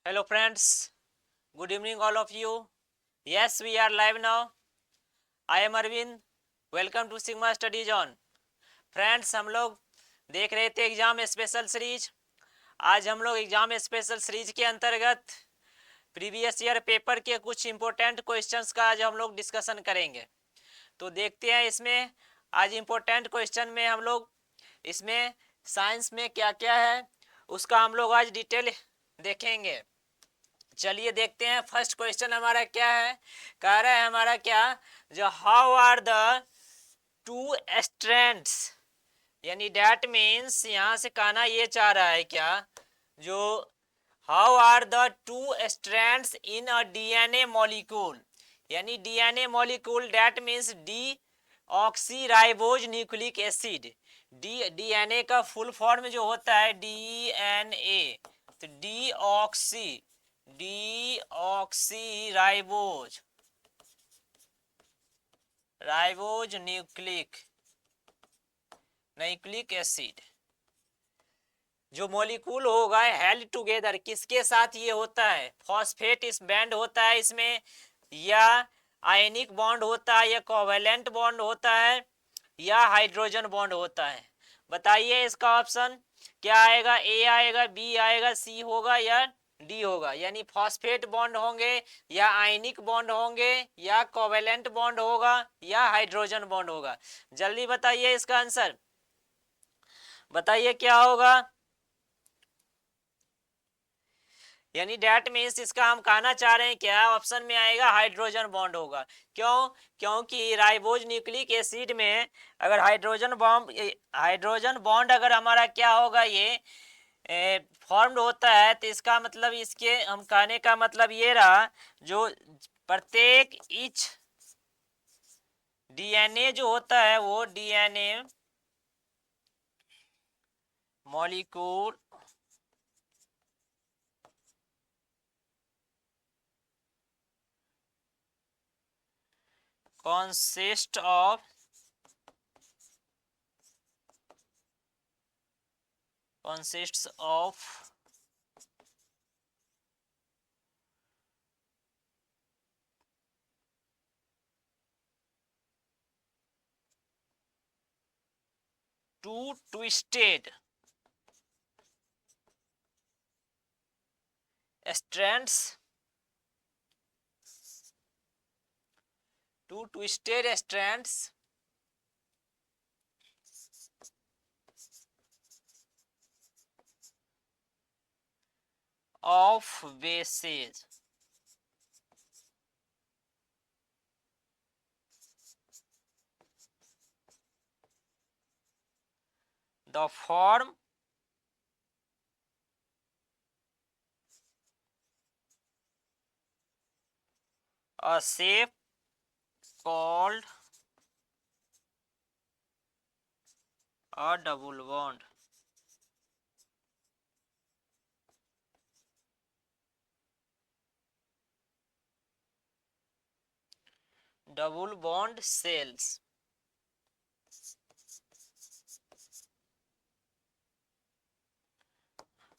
Hello friends, good evening all of you. Yes, we are live now. I am Arvind. Welcome to Sigma Study Zone. Friends, हम लोग देख रहे थे exam special series. आज हम लोग एग्जाम स्पेशल सीरीज के अंतर्गत प्रीवियस ईयर पेपर के कुछ इंपॉर्टेंट क्वेश्चंस का आज हम लोग डिस्कशन करेंगे। तो देखते हैं इसमें आज इंपॉर्टेंट क्वेश्चन में हम लोग इसमें साइंस में क्या क्या है उसका हम लोग आज डिटेल देखेंगे। चलिए देखते हैं फर्स्ट क्वेश्चन हमारा क्या है। कह रहा है हमारा क्या, जो how are the two strands, यानी डैट मीन्स यहाँ से कहना ये चाह रहा है क्या, जो how are the two strands in a DNA molecule, यानी DNA molecule that means deoxyribose nucleic acid. DNA का फुल फॉर्म जो होता है डीएनए, तो डीऑक्सी राइबोज न्यूक्लिक एसिड जो मॉलिक्यूल होगा हेल्ड टुगेदर, किसके साथ ये होता है, फॉस्फेट इस बैंड होता है इसमें, या आयनिक बॉन्ड होता है, या कोवेलेंट बॉन्ड होता है, या हाइड्रोजन बॉन्ड होता है। बताइए इसका ऑप्शन क्या आएगा, ए आएगा, बी आएगा, सी होगा या डी होगा। यानी फॉस्फेट बॉन्ड होंगे, या आयनिक बॉन्ड होंगे, या कोवेलेंट बॉन्ड होगा, या हाइड्रोजन बॉन्ड होगा। जल्दी बताइए इसका आंसर, बताइए क्या होगा। यानी डैट मीन्स इसका हम कहना चाह रहे हैं क्या, ऑप्शन में आएगा हाइड्रोजन बॉन्ड होगा। क्यों? क्योंकि राइबोज न्यूक्लिक एसिड में अगर हाइड्रोजन बॉन्ड अगर हमारा क्या होगा, ये फॉर्म्ड होता है, तो इसका मतलब इसके हम कहने का मतलब ये रहा, जो प्रत्येक ईच डीएनए जो होता है वो DNA molecule consists of two twisted strands of bases. The form a shape called a double bond. Double bond cells.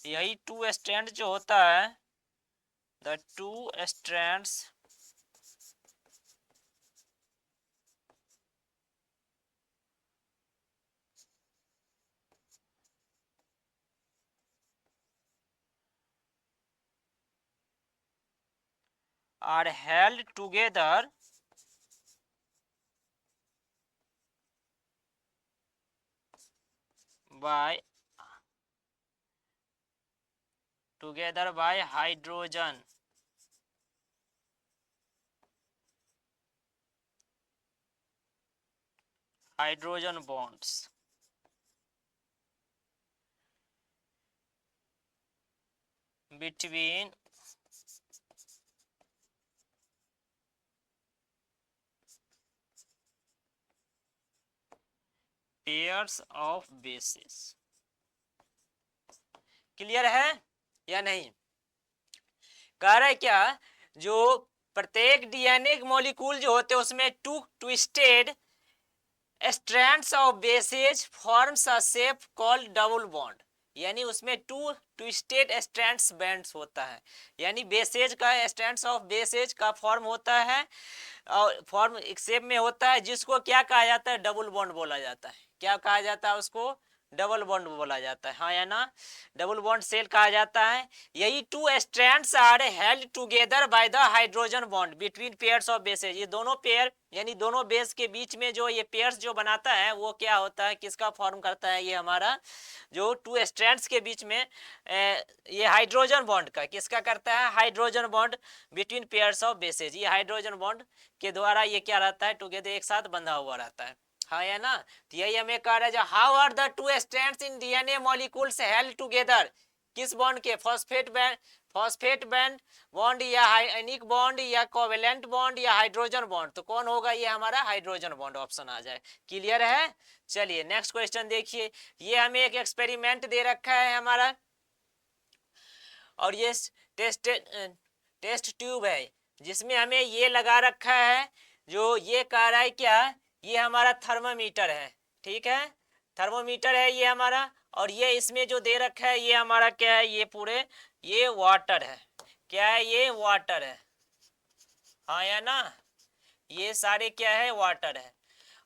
यही टू स्ट्रैंड जो होता है, the two strands are held together by hydrogen bonds. Between pairs of bases. Clear है या नहीं? कह रहा है क्या, जो प्रत्येक डीएनए मॉलिक्यूल जो होते हैं उसमें two twisted strands of bases forms a shape called double bond, यानी उसमें टू ट्विस्टेड स्ट्रैंड्स बैंड्स होता है, यानी बेसेज का स्ट्रैंड्स ऑफ बेसेज का फॉर्म होता है और फॉर्म एक शेप में होता है, जिसको क्या कहा जाता है, डबल बॉन्ड बोला जाता है। क्या कहा जाता है उसको, डबल बॉन्ड बोला जाता है, हाँ या ना, डबल बॉन्ड सेल कहा जाता है। यही two strands are held together by the hydrogen bond between pairs of bases. ये दोनों पेयर यानी दोनों बेस के बीच में जो ये पेयर्स जो बनाता है वो क्या होता है, किसका फॉर्म करता है, ये हमारा जो टू स्ट्रैंड्स के बीच में ये हाइड्रोजन बॉन्ड का किसका करता है, hydrogen bond between pairs of bases. ये हाइड्रोजन बॉन्ड के द्वारा ये क्या रहता है, टुगेदर एक साथ बंधा हुआ रहता है, हाँ या ना। तो यही हमें कह रहा है, how are the two strands in DNA molecules held together, किस बॉन्ड के, फॉस्फेट बैंड बॉन्ड या आयनिक बॉन्ड या कोवेलेंट बॉन्ड या हाइड्रोजन बॉन्ड, तो कौन होगा, ये हमारा हाइड्रोजन बॉन्ड ऑप्शन आ जाए। क्लियर है। चलिए नेक्स्ट क्वेश्चन देखिए, ये हमें एक एक्सपेरिमेंट दे रखा है हमारा, और ये टेस्ट ट्यूब है जिसमें हमें ये लगा रखा है, जो ये कह रहा है क्या, ये हमारा थर्मामीटर है, ठीक है, थर्मोमीटर है ये हमारा, और ये इसमें जो दे रखा है ये हमारा क्या है, ये पूरे ये वाटर है, क्या है, ये वाटर है, हाँ या ना, ये सारे क्या है, वाटर है।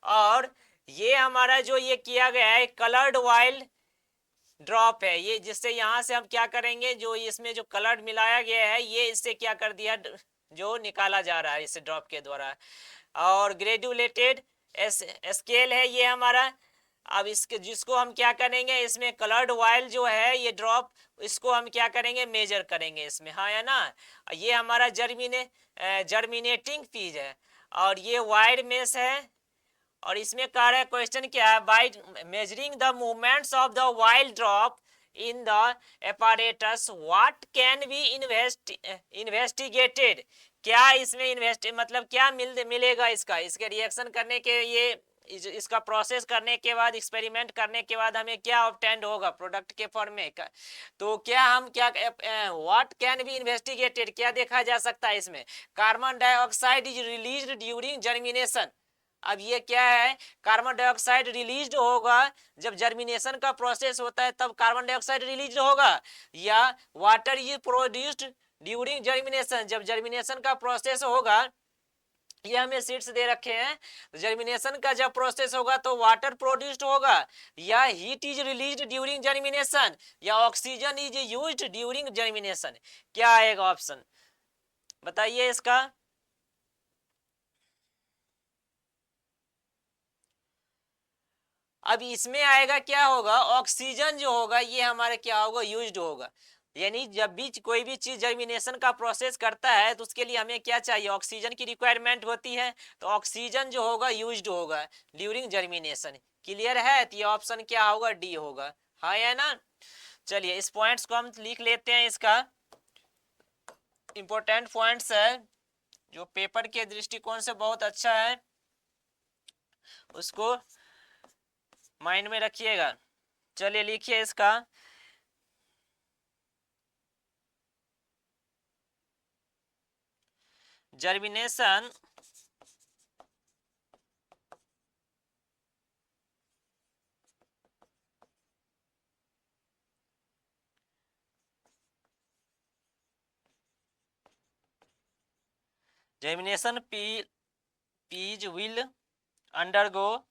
और ये हमारा जो ये किया गया है कलर्ड वाइल्ड ड्रॉप है, ये जिससे यहाँ से हम क्या करेंगे, जो इसमें जो कलर मिलाया गया है ये इससे क्या कर दिया, जो निकाला जा रहा है इस ड्रॉप के द्वारा। और ग्रेजुलेटेड स्केल है ये हमारा। अब इसके जिसको हम क्या करेंगे, इसमें कलर्ड वाइल जो है ये ड्रॉप, इसको हम क्या करेंगे, मेजर करेंगे इसमें, हाँ या ना। ये हमारा जर्मिनेटिंग पीज है, और ये वाइड मेस है। और इसमें कह रहा है क्वेश्चन क्या है, by measuring the movements of the wild drop in the apparatus what can be investigated, क्या इसमें इन्वेस्ट मतलब क्या मिलेगा इसका, इसके रिएक्शन करने के ये इसका प्रोसेस करने के बाद, एक्सपेरिमेंट करने के बाद हमें क्या ऑब्टेंड होगा प्रोडक्ट के फॉर्म में का। तो क्या हम क्या व्हाट कैन बी इन्वेस्टिगेटेड, क्या देखा जा सकता है इसमें, carbon dioxide is released during germination. अब ये क्या है, कार्बन डाइऑक्साइड रिलीज होगा जब जर्मिनेशन का प्रोसेस होता है, तब कार्बन डाइऑक्साइड रिलीज होगा, या water is produced during germination, जब जर्मिनेशन का प्रोसेस होगा। ये हमें सीट्स दे रखे हैं, जर्मिनेशन का जब प्रोसेस होगा तो वाटर प्रोड्यूस्ड होगा, या heat is released during germination, या oxygen is used during germination. क्या आएगा ऑप्शन, बताइए इसका। अब इसमें आएगा क्या होगा, ऑक्सीजन जो होगा ये हमारे क्या होगा, यूज्ड होगा। यानी जब भी कोई भी चीज जर्मिनेशन का प्रोसेस करता है तो उसके लिए हमें क्या चाहिए, ऑक्सीजन की रिक्वायरमेंट होती है, तो ऑक्सीजन जो होगा यूज्ड होगा ड्यूरिंग जर्मिनेशन। क्लियर है, तो ये ऑप्शन क्या होगा, डी होगा, हाँ या ना। चलिए इस पॉइंट्स को हम लिख लेते हैं, इसका इंपॉर्टेंट पॉइंट्स है जो पेपर के दृष्टिकोण से बहुत अच्छा है, उसको माइंड में रखिएगा। चलिए लिखिए इसका, germination germination peas will undergo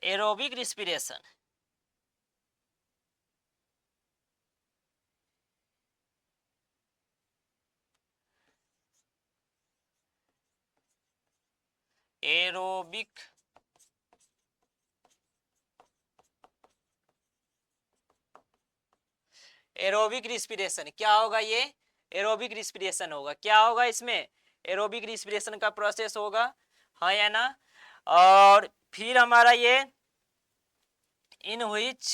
aerobic respiration, aerobic aerobic respiration क्या होगा, ये एरोबिक रिस्पिरेशन होगा, क्या होगा इसमें, एरोबिक रिस्पिरेशन का प्रोसेस होगा, हाँ या ना। और फिर हमारा ये इन which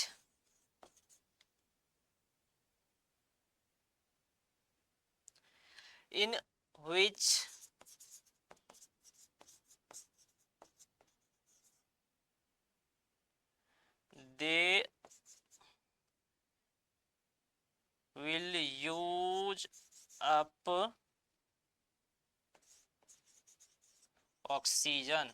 they will use up oxygen,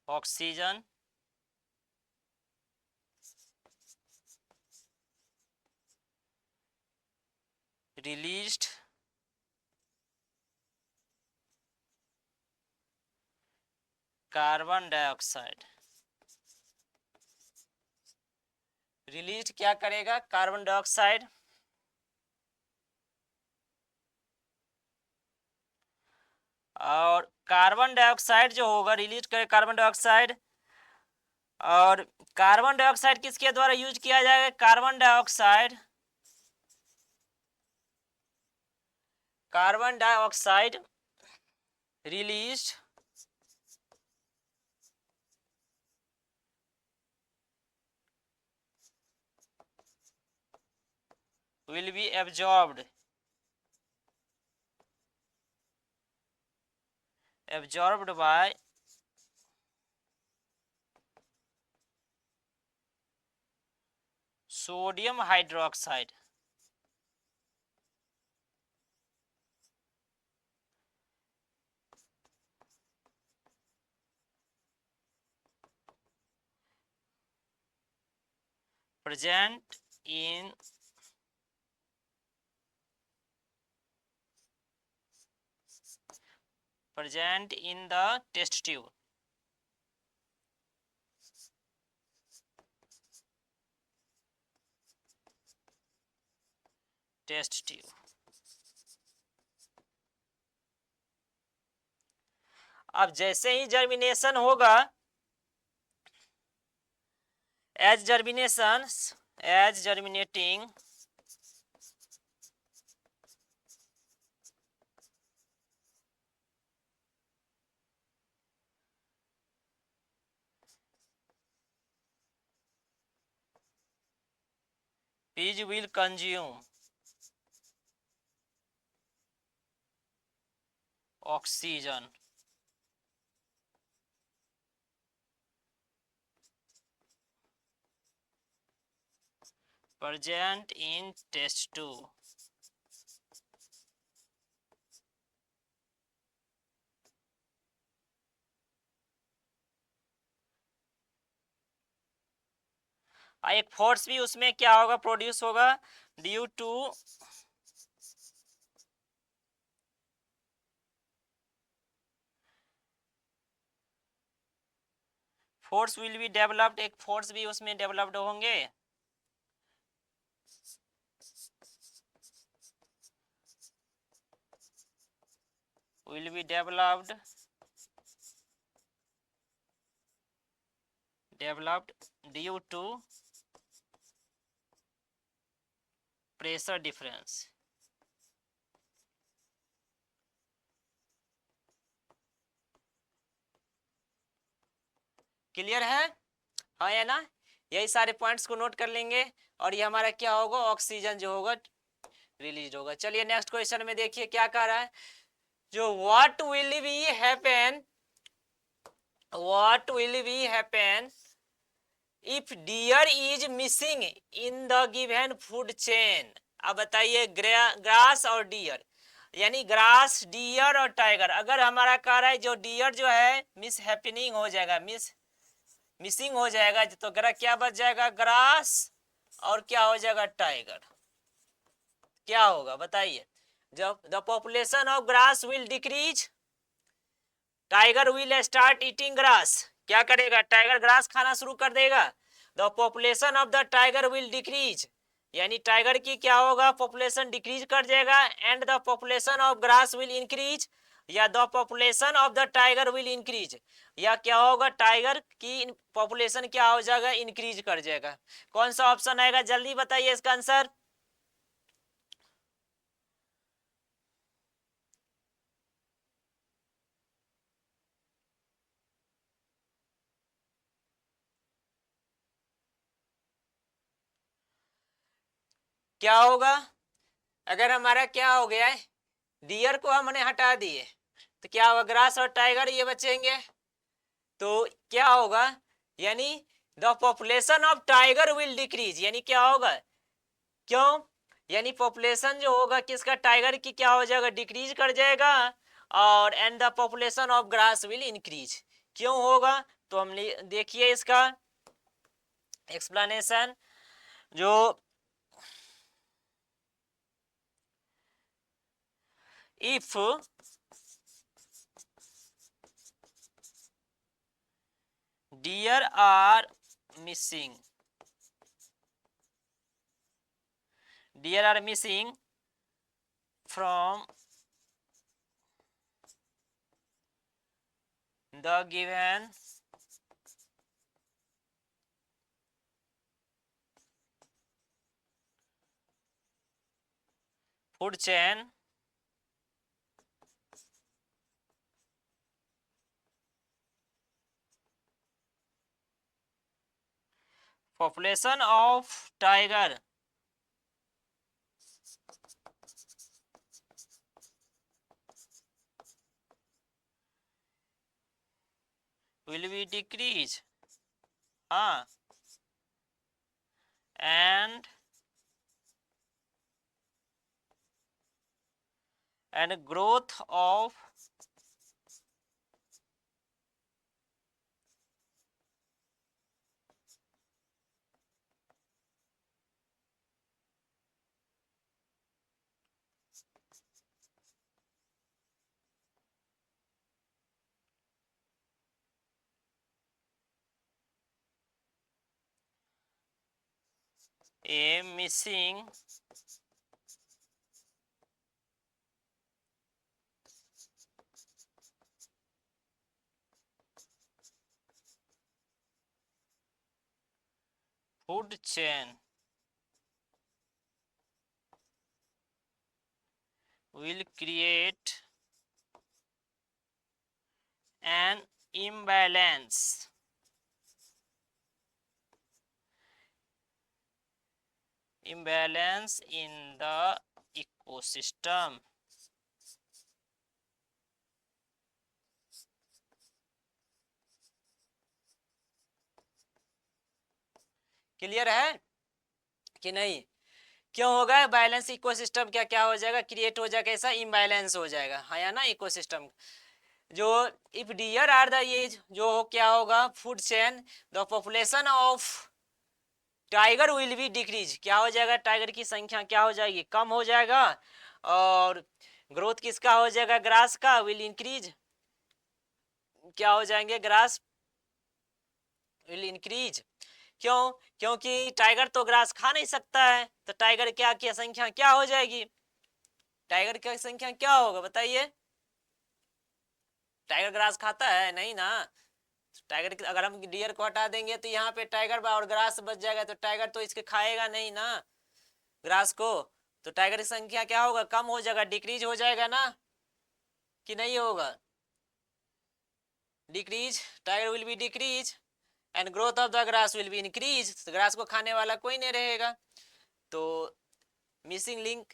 oxygen released carbon dioxide, release क्या करेगा, कार्बन डाइऑक्साइड, और कार्बन डाइऑक्साइड जो होगा रिलीज करे कार्बन डाइऑक्साइड, और कार्बन डाइऑक्साइड किसके द्वारा यूज किया जाएगा, carbon dioxide released will be absorbed by sodium hydroxide, present in the test tube, अब जैसे ही जर्मिनेशन होगा, as germinating bees will consume oxygen present in test tube, एक फोर्स भी उसमें क्या होगा, प्रोड्यूस होगा, due to force will be developed, एक फोर्स भी उसमें डेवलप्ड होंगे, will be developed due to pressure difference, clear है, हाँ या ना, यही सारे पॉइंट्स को नोट कर लेंगे, और ये हमारा क्या होगा, ऑक्सीजन जो होगा रिलीज होगा। चलिए नेक्स्ट क्वेश्चन में देखिए क्या कह रहा है, जो what will be happen if deer is missing in the given food chain. अब बताइए, ग्रास और डियर, यानी ग्रास, डियर और टाइगर, अगर हमारा कह रहा है जो डियर जो है मिस हैपनिंग हो जाएगा, मिसिंग हो जाएगा, तो क्या बच जाएगा, ग्रास, और क्या हो जाएगा, टाइगर, क्या होगा बताइए, जब the population of grass will decrease, tiger will start eating grass, क्या करेगा, टाइगर ग्रास खाना शुरू कर देगा, the population of the tiger will decrease, यानी टाइगर की क्या होगा, पॉपुलेशन डिक्रीज कर जाएगा, and the population of grass will increase, या the population of the tiger will increase, या क्या होगा, टाइगर की पॉपुलेशन क्या हो जाएगा, इंक्रीज कर जाएगा। कौन सा ऑप्शन आएगा, जल्दी बताइए इसका आंसर, क्या होगा, अगर हमारा क्या हो गया है, डियर को हमने हटा दिए, तो क्या होगा, ग्रास और टाइगर ये बचेंगे, तो क्या होगा, यानी the population of tiger will decrease, यानी क्या होगा, क्यों, यानी पॉपुलेशन जो होगा किसका, टाइगर की, क्या हो जाएगा, डिक्रीज कर जाएगा, और and the population of grass will increase. क्यों होगा, तो हम देखिए इसका एक्सप्लेनेशन। जो if deer are missing, deer are missing from the given food chain, population of tiger will be decrease, हाँ, and growth of a missing food chain will create an imbalance in the ecosystem। Clear है कि नहीं, क्यों होगा balance, ecosystem क्या क्या हो जाएगा, क्रिएट हो जाएगा, ऐसा इम्बैलेंस हो जाएगा, है या ना, इकोसिस्टम जो इफ डियर आर द ये जो क्या होगा, food chain, the population of tiger will be decrease, क्या हो जाएगा, टाइगर की संख्या क्या हो जाएगी, कम हो जाएगा, और ग्रोथ किसका हो जाएगा, ग्रास का, विल इंक्रीज, क्या हो जाएंगे, ग्रास विल इंक्रीज। क्यों, क्योंकि टाइगर तो ग्रास खा नहीं सकता है, तो टाइगर क्या की संख्या क्या हो जाएगी, टाइगर की संख्या क्या होगा बताइए, टाइगर ग्रास खाता है नहीं ना, टाइगर अगर हम डियर को हटा देंगे तो यहाँ पे टाइगर और ग्रास बच जाएगा, तो टाइगर तो इसके खाएगा नहीं ना ग्रास को, तो टाइगर की संख्या क्या होगा, कम हो जाएगा, डिक्रीज हो जाएगा ना, कि नहीं होगा, decrease, tiger will be decrease and growth of the grass will be increase, grass को खाने वाला कोई नहीं रहेगा, तो मिसिंग लिंक,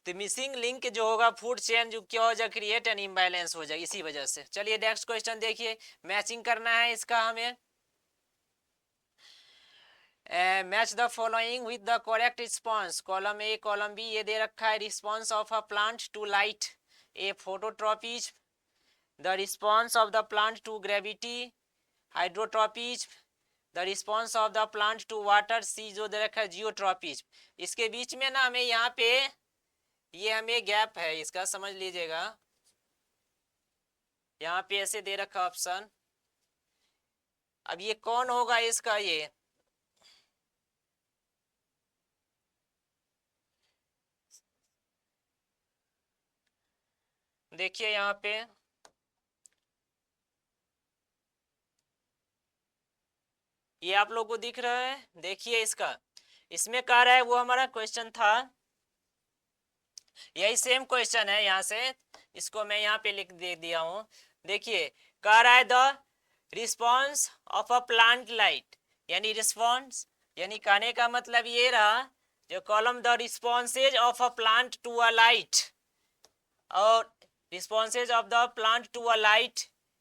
तो मिसिंग लिंक जो होगा फूड चेन जो क्या हो जाएगा, क्रिएट एंड इम्बैलेंस हो जाएगा इसी वजह से। चलिए नेक्स्ट क्वेश्चन देखिए, मैचिंग करना है इसका हमें, match the following with the correct response, column A column B ये दे रखा है, response of a plant to light, A phototropism, the response of the plant to gravity, hydrotropism, the response of the plant to water, C जो दे रखा है जियोट्रॉपीज। इसके बीच में ना हमें यहाँ पे ये हमें गैप है इसका, समझ लीजिएगा, यहाँ पे ऐसे दे रखा ऑप्शन, अब ये कौन होगा इसका, ये देखिए यहाँ पे ये आप लोग को दिख रहा है, देखिए इसका, इसमें कह रहा है वो हमारा क्वेश्चन था, यही सेम क्वेश्चन है यहाँ से, इसको मैं यहाँ पे लिख दे दिया हूँ, देखिए कह रहा है the response of a plant light, यानी रिस्पॉन्स, यानी कहने का मतलब ये रहा, जो column the responses of a plant to a light, और responses of the plant to a light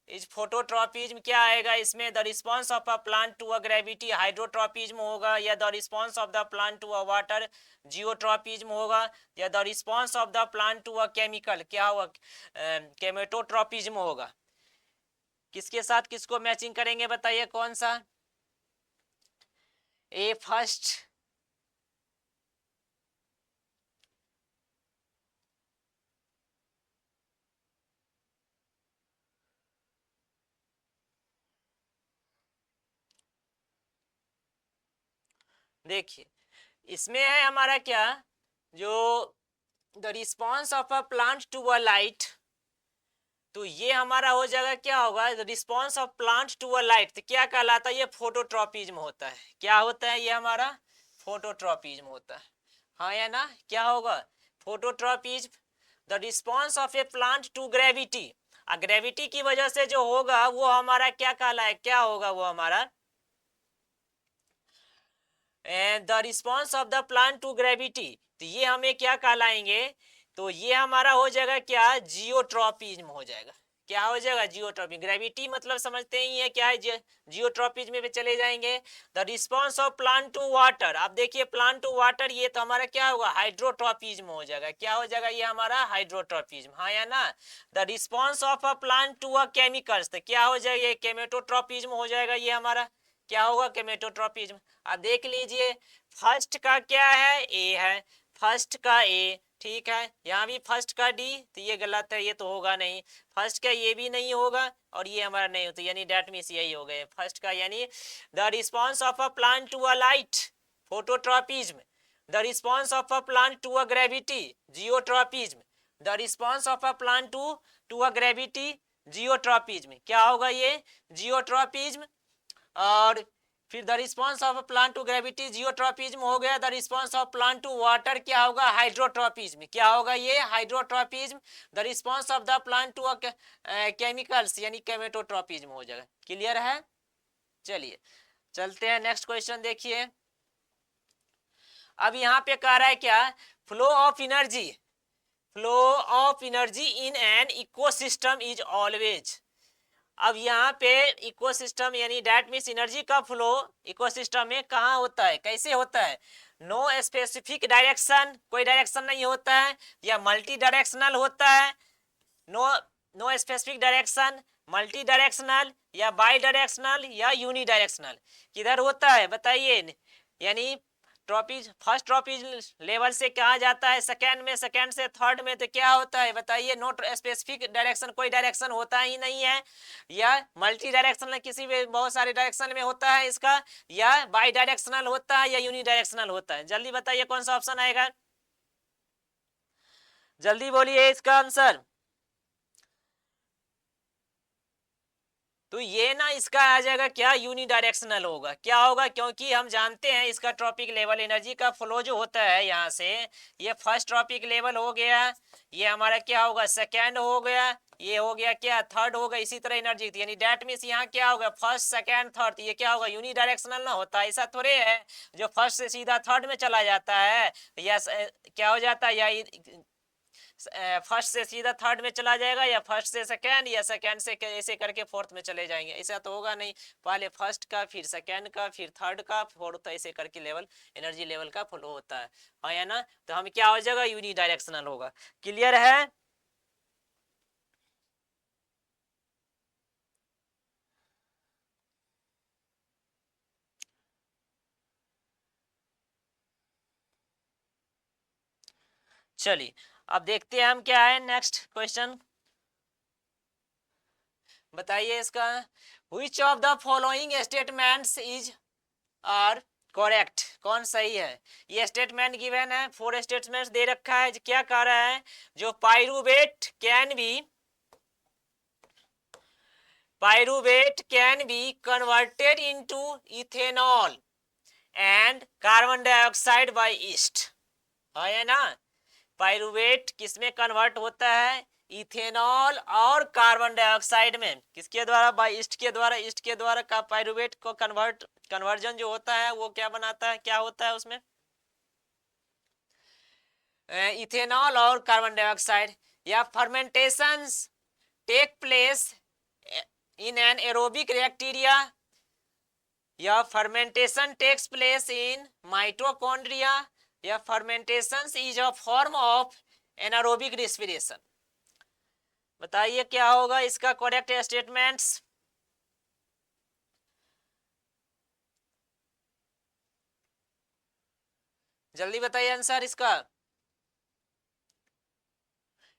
is phototropism क्या आएगा इसमें, the response of a plant to a gravity hydrotropism होगा, या the response of the plant to a water geotropism होगा, या the response of the plant to a chemical क्या होगा, केमेटोट्रॉपिज्म होगा। किसके साथ किसको मैचिंग करेंगे बताइए कौन सा, ए फर्स्ट, देखिए इसमें है हमारा क्या, जो the response of a plant to a light, तो ये हमारा हो जाएगा क्या होगा, response of plant to a light, तो क्या कहलाता है, ये फोटोट्रॉपिज्म होता है। क्या होता है ये हमारा, फोटोट्रॉपिज्म होता है, हाँ या ना, क्या होगा, phototropism. The response of a plant to gravity, gravity की वजह से जो होगा वो हमारा क्या कहला है, क्या होगा वो हमारा, and the response of the plant to gravity, तो ये हमें क्या कहलाएंगे, तो ये हमारा हो जाएगा क्या, जियोट्रॉपिज्म हो जाएगा। क्या हो जाएगा, जियोट्रॉपिज्म। ग्रेविटी मतलब समझते ही है क्या है, जियोट्रॉपिज्म में चले जाएंगे। The response of plant to water, आप देखिए प्लांट टू वाटर, ये तो हमारा क्या होगा, हाइड्रोट्रॉपिज्म हो जाएगा। क्या हो जाएगा ये हमारा हाइड्रोट्रॉपिज्म, हाँ या ना। The response of a plant to a chemicals, तो क्या हो जाएगा, ये केमेटोट्रॉपिज्म हो जाएगा ये हमारा, क्या होगा, केमेटोट्रॉपिज्म। अब देख लीजिए फर्स्ट का क्या है, ए है, फर्स्ट का ए, ठीक है, यहाँ भी फर्स्ट का डी, तो ये गलत है, ये तो होगा नहीं। फर्स्ट का ये भी नहीं होगा और ये हमारा नहीं होता, यानी डेट मीन्स यही हो गए फर्स्ट का, यानी the response of a plant to a light phototropism, the response of a plant to a gravity geotropism, the response of a plant to a gravity geotropism, क्या होगा ये, जियोट्रॉपिज्म। और फिर the response of plant to gravity geotropism हो गया। The response of plant to water क्या होगा, hydrotropism, क्या होगा ये, hydrotropism. The response of the plant to chemicals यानी केमेटोट्रॉपिज्म हो जाएगा। क्लियर है, चलिए चलते हैं नेक्स्ट क्वेश्चन देखिए। अब यहाँ पे कह रहा है क्या, flow of energy, flow of energy in an ecosystem is always. अब यहाँ पे इकोसिस्टम यानी डेट मीन्स एनर्जी का फ्लो इकोसिस्टम में कहाँ होता है, कैसे होता है, नो स्पेसिफिक डायरेक्शन, कोई डायरेक्शन नहीं होता है, या मल्टी डायरेक्शनल होता है, no no specific direction, multi directional, या बाई डायरेक्शनल, या यूनी डायरेक्शनल, किधर होता है बताइए। यानी ट्रॉपीज फर्स्ट ट्रॉपीज लेवल से कहा जाता है सेकंड में, सेकंड से थर्ड में, तो क्या होता है बताइए, नॉट स्पेसिफिक डायरेक्शन, कोई डायरेक्शन होता ही नहीं है, या मल्टी डायरेक्शनल किसी भी बहुत सारे डायरेक्शन में होता है इसका, या बाई डायरेक्शनल होता है, या यूनी डायरेक्शनल होता है। जल्दी बताइए कौन सा ऑप्शन आएगा, जल्दी बोलिए इसका आंसर। तो ये ना इसका आ जाएगा क्या, यूनी डायरेक्शनल होगा। क्या होगा, क्योंकि हम जानते हैं इसका ट्रॉपिक लेवल एनर्जी का फ्लो जो होता है यहाँ से, ये फर्स्ट ट्रॉपिक लेवल हो गया, ये हमारा क्या होगा, सेकेंड हो गया, ये हो गया क्या, थर्ड होगा, इसी तरह एनर्जी थी, यानी डेट मीन्स यहाँ क्या होगा, फर्स्ट सेकेंड थर्ड, ये क्या होगा, यूनी डायरेक्शनल ना होता, ऐसा थोड़े है जो फर्स्ट से सीधा थर्ड में चला जाता है, या क्या हो जाता है, या फर्स्ट से सीधा थर्ड में चला जाएगा, या फर्स्ट से सेकंड, या सेकंड से ऐसे करके फोर्थ में चले जाएंगे, ऐसा तो होगा नहीं। पहले फर्स्ट का, फिर सेकंड का, फिर थर्ड का, फोर्थ, ऐसे करके लेवल एनर्जी लेवल का फ्लो होता है, हाँ या ना। तो हम क्या हो जाएगा, यूनी डायरेक्शनल होगा। क्लियर है, चलिए अब देखते हैं हम क्या है नेक्स्ट क्वेश्चन, बताइए इसका, which of the following statements is are correct, कौन सही है। ये स्टेटमेंट गिवन है, फोर स्टेटमेंट्स दे रखा है, क्या कह रहा है, जो pyruvate can be converted into ethanol and carbon dioxide by yeast, है ना। पायरुवेट किसमें कन्वर्ट होता है, इथेनॉल और कार्बन डाइऑक्साइड में, किसके द्वारा, बाय ईस्ट के द्वारा, ईस्ट के द्वारा का पायरुवेट को कन्वर्जन जो होता है वो क्या बनाता है, क्या होता है उसमें, इथेनॉल और कार्बन डाइऑक्साइड, या fermentation take place in an aerobic bacteria, या fermentation takes place in mitochondria, या fermentation is a form of anaerobic respiration। बताइए क्या होगा इसका करेक्ट स्टेटमेंट्स। जल्दी बताइए आंसर इसका,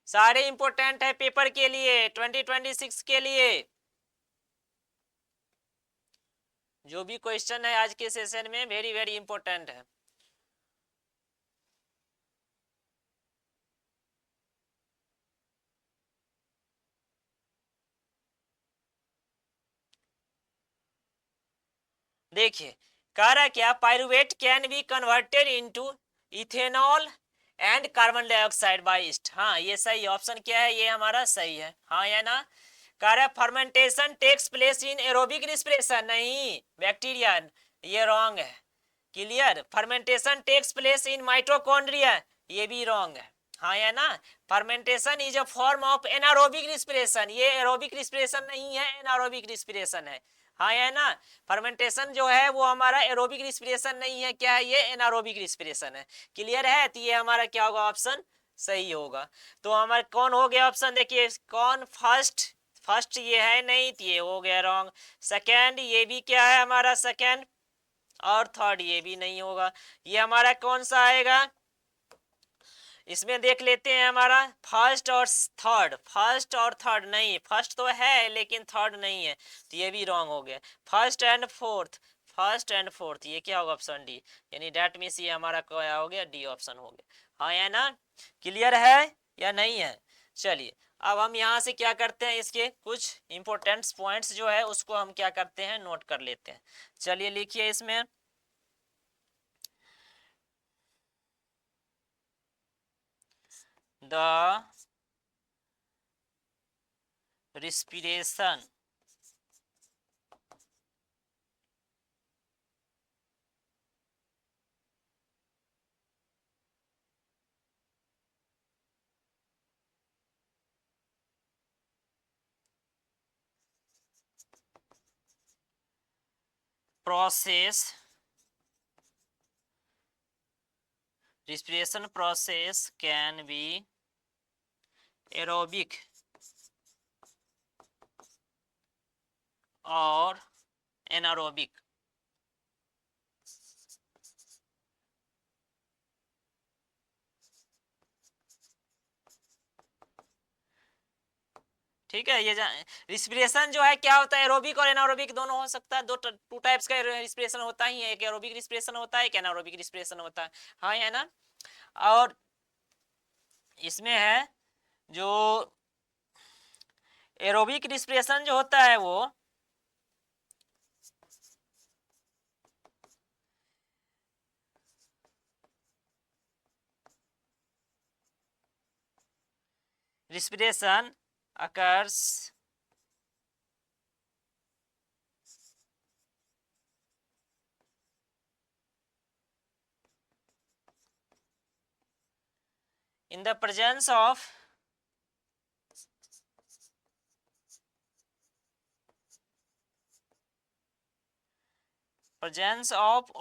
सारे इंपॉर्टेंट है पेपर के लिए 2026 के लिए। जो भी क्वेश्चन है आज के सेशन में वेरी वेरी इंपॉर्टेंट है। देखिए कह रहा क्या, pyruvate can be converted into ethanol and carbon dioxide by yeast. हाँ ये सही ऑप्शन क्या है, ये हमारा सही है, हाँ या ना। कह रहा fermentation takes place in aerobic respiration, नहीं बैक्टीरिया, ये रॉन्ग है। Clear, fermentation takes place in mitochondria, ये भी रॉन्ग है, हाँ या ना। Fermentation is a form of anaerobic respiration, ये एरोबिक रिस्पिरेशन नहीं है, एनारोबिक रिस्पिरेशन है, हाँ या ना। फर्मेंटेशन जो है वो हमारा एरोबिक रिस्पिरेशन नहीं है, क्या है ये, एनारोबिक रिस्पिरेशन है। क्लियर है, तो ये हमारा क्या होगा, ऑप्शन सही होगा। तो हमारा कौन हो गया ऑप्शन, देखिए कौन, फर्स्ट, फर्स्ट ये है नहीं, तो ये हो गया रॉन्ग। सेकेंड ये भी क्या है हमारा सेकेंड, और थर्ड ये भी नहीं होगा। ये हमारा कौन सा आएगा, इसमें देख लेते हैं हमारा फर्स्ट और थर्ड, फर्स्ट और थर्ड नहीं, फर्स्ट तो है लेकिन थर्ड नहीं है, तो ये भी रॉन्ग हो गया। First and fourth, first and fourth, ये क्या होगा, ऑप्शन डी, यानी डेट मीन्स ये हमारा क्या हो गया, डी ऑप्शन हो गया, हाँ या ना। क्लियर है या नहीं है। चलिए अब हम यहाँ से क्या करते हैं, इसके कुछ इंपॉर्टेंट पॉइंट्स जो है उसको हम क्या करते हैं, नोट कर लेते हैं। चलिए लिखिए इसमें, the respiration process, respiration process can be aerobic और anaerobic। ठीक है, ये रिस्पिरेशन जो है क्या होता है, एरोबिक और एनारोबिक दोनों हो सकता है, दो टू टाइप्स का रिस्पिरेशन होता ही है, एक एरोबिक रिस्पिरेशन होता है, एक एनारोबिक रिस्पिरेशन होता है, हाँ है ना। और इसमें है जो एरोबिक रिस्पिरेशन जो होता है वो respiration occurs in the presence of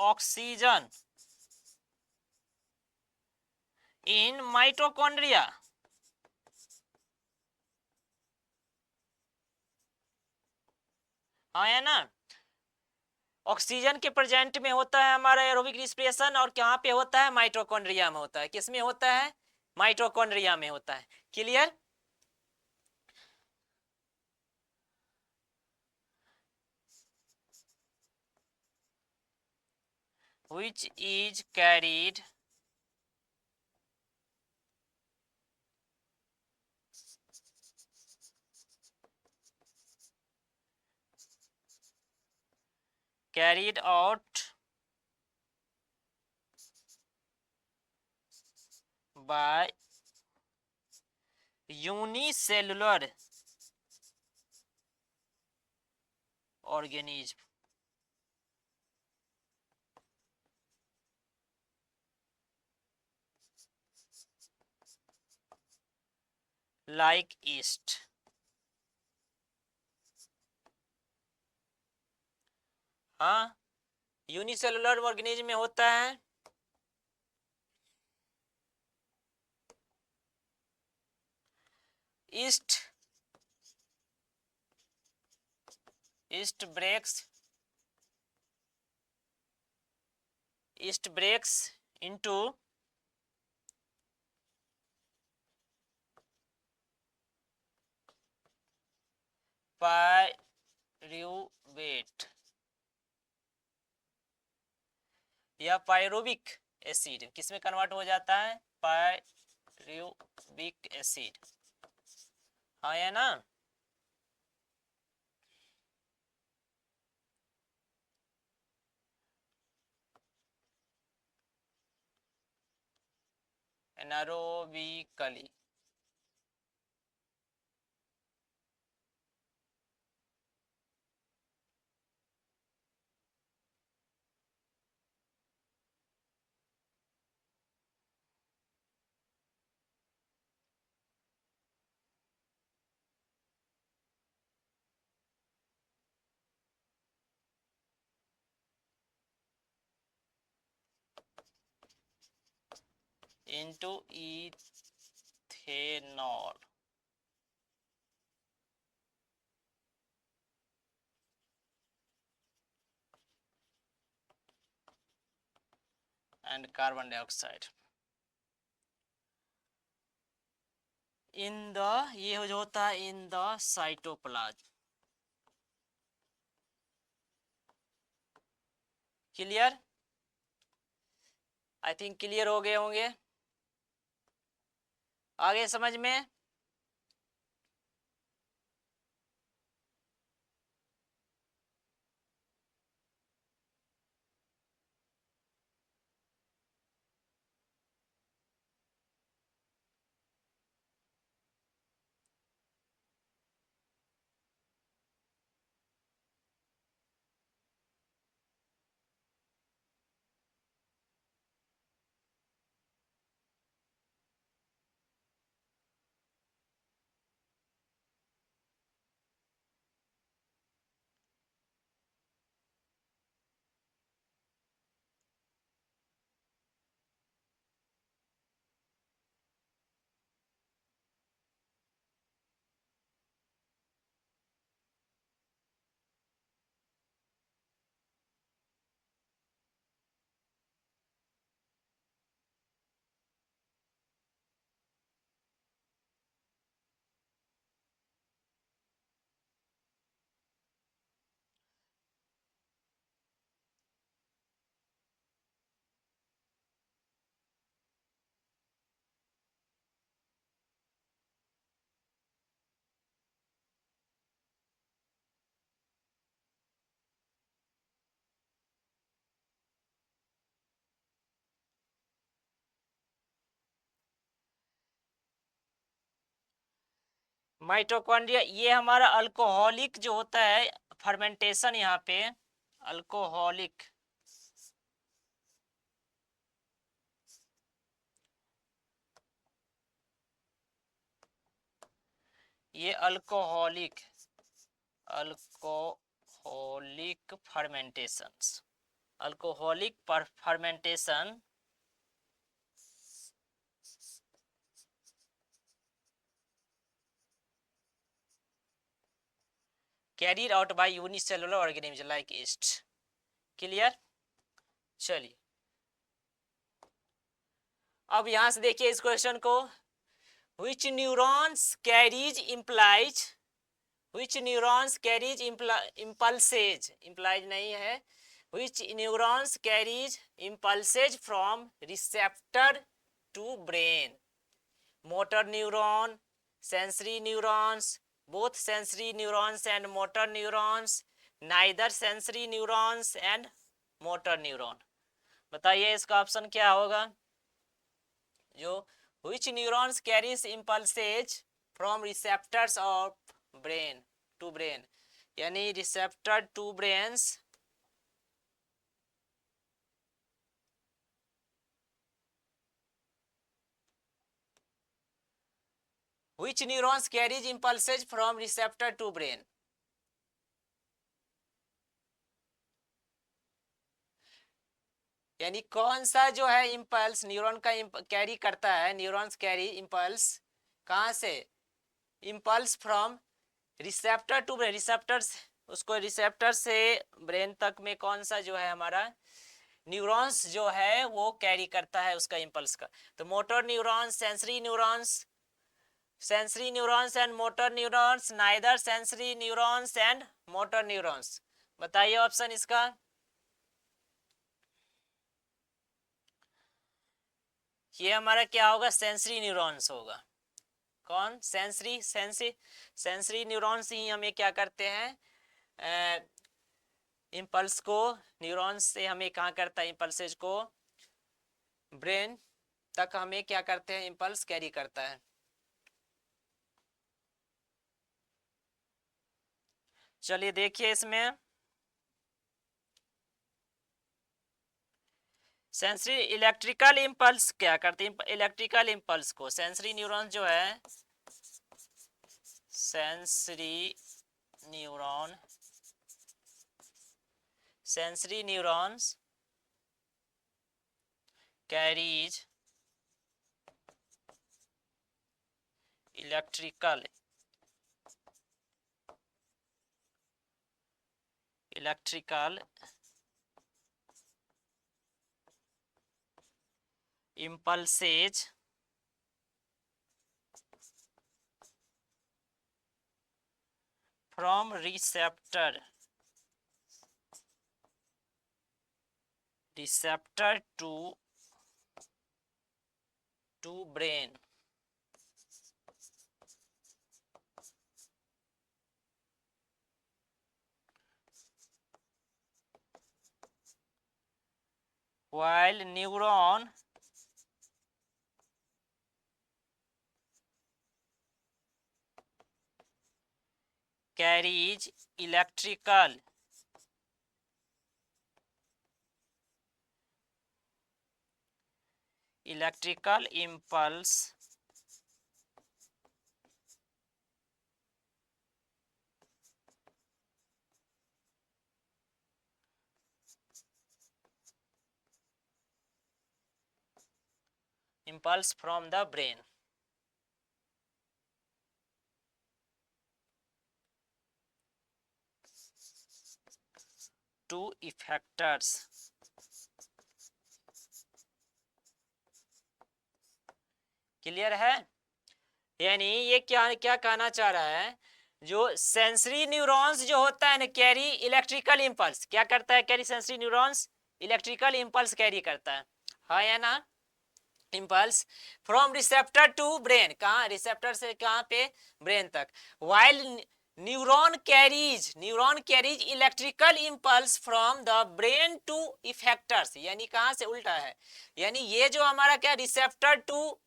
oxygen in mitochondria। हाँ है ना, ऑक्सीजन के प्रेजेंट में होता है हमारा एरोबिक रिस्पिरेशन, और कहाँ पे होता है, माइटोकॉन्ड्रिया में होता है, किस में होता है, माइटोकॉन्ड्रिया में होता है। Clear, which is carried out by unicellular organism like yeast। हाँ, यूनिसेलुलर ऑर्गेनिज्म में होता है। Yeast yeast breaks into pyruvate या पायरुविक एसिड, किसमें कन्वर्ट हो जाता है? Pyruvic acid. हाँ या ना? Anaerobically. into ethanol and carbon dioxide in the, ये जो होता है in the cytoplasm. Clear? I think clear हो गए होंगे। आगे समझ में? माइटोकॉन्ड्रिया ये हमारा अल्कोहलिक जो होता है फर्मेंटेशन, यहाँ पे अल्कोहलिक, ये alcoholic fermentations, alcoholic fermentation carried out by unicellular organism like yeast. Clear? चलिए अब यहां से देखिए इस क्वेश्चन को, which neurons carries impulses, implies नहीं है, which neurons carries impulses from receptor to brain? motor neuron, sensory neurons, both sensory neurons and motor neurons, neither sensory neurons and motor neuron। बताइए इसका ऑप्शन क्या होगा? जो which neurons carries impulses from receptors of brain to brain, यानी receptor to brains, which neurons carries impulses from receptor to brain? यानी कौन सा जो है इम्पल्स न्यूरॉन का कैरी करता है, न्यूरॉन्स कैरी इम्पल्स कहाँ से, impulse from receptor to brain, receptor उसको रिसेप्टर से ब्रेन तक में कौन सा जो है हमारा न्यूरॉन्स जो है वो कैरी करता है उसका इम्पल्स का। तो motor neurons, sensory neurons and motor neurons, neither sensory neurons and motor neurons. बताइए ऑप्शन इसका। ये हमारा क्या होगा, सेंसरी न्यूरॉन्स होगा। कौन, सेंसरी न्यूरॉन्स ही हमें क्या करते हैं, इम्पल्स को, न्यूरॉन्स से हमें कहाँ करता है इम्पल्सेज को, ब्रेन तक हमें क्या करते हैं इम्पल्स कैरी करता है। चलिए देखिए इसमें सेंसरी इलेक्ट्रिकल इम्पल्स क्या करते हैं, इलेक्ट्रिकल इम्पल्स को सेंसरी न्यूरॉन जो है, neuron sensory neurons carries electrical impulses from receptor to brain. While neuron carries electrical impulse from the brain. To effectors. Clear है, यानी ये क्या क्या कहना चाह रहा है, जो सेंसरी न्यूरॉन्स जो होता है ना कैरी इलेक्ट्रिकल इम्पल्स, क्या करता है carry, sensory neurons electrical impulse carry करता है, हाँ या ना, impulse from receptor to brain, कहाँ रिसेप्टर से कहाँ पे, ब्रेन तक। While neuron carries electrical impulse from the brain to effectors, यानी कहाँ से उल्टा है, यानी ये जो हमारा क्या रिसेप्टर टू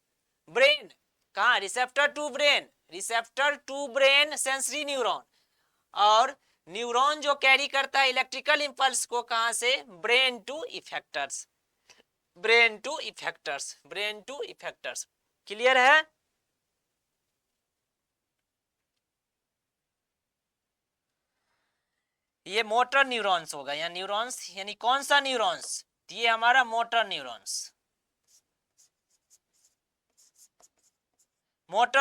ब्रेन, कहाँ receptor to brain sensory neuron, और न्यूरॉन जो कैरी करता है इलेक्ट्रिकल इम्पल्स को कहाँ से, ब्रेन टू इफेक्टर्स, क्लियर है। ये मोटर न्यूरॉन्स होगा, या न्यूरॉन्स यानी कौन सा न्यूरॉन्स, ये हमारा मोटर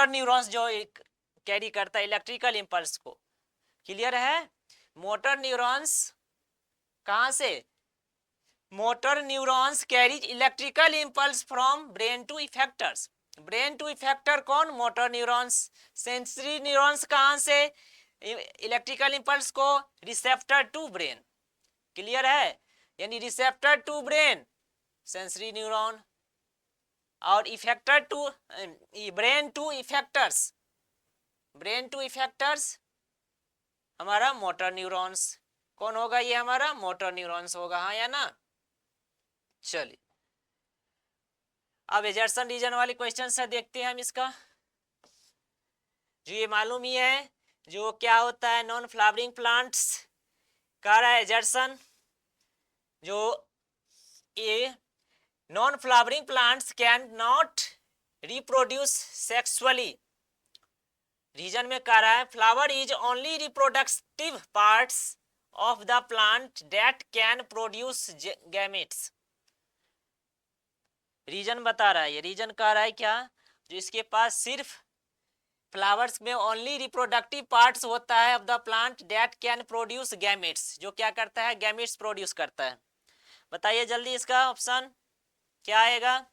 न्यूरॉन्स जो कैरी करता है इलेक्ट्रिकल इम्पल्स को, क्लियर है। मोटर न्यूरॉन्स कहां से, motor neurons carries electrical impulse from brain to effectors, brain to effector कौन, मोटर न्यूरॉन्स। सेंसरी न्यूरॉन्स कहां से इलेक्ट्रिकल इम्पल्स को, रिसेप्टर टू ब्रेन, क्लियर है, यानी receptor to brain sensory neuron, और effector to brain to effectors हमारा motor neurons, कौन होगा ये हमारा मोटर न्यूरॉन्स होगा, हाँ या ना। चलिए अब एजर्सन रीजन वाले क्वेश्चन से देखते हैं हम इसका, जो ये मालूम ही है जो क्या होता है नॉन फ्लावरिंग प्लांट्स का रहा है एजर्सन, जो ये non flowering plants can not reproduce sexually, reason में कह रहा है flower is only reproductive parts of the plant that can produce gametes, reason बता रहा है, ये रीजन कह रहा है क्या, जो इसके पास सिर्फ फ्लावर्स में ओनली रिप्रोडक्टिव पार्ट्स होता है of the plant that can produce gametes, जो क्या करता है, गैमेट्स प्रोड्यूस करता है। बताइए जल्दी इसका ऑप्शन क्या आएगा।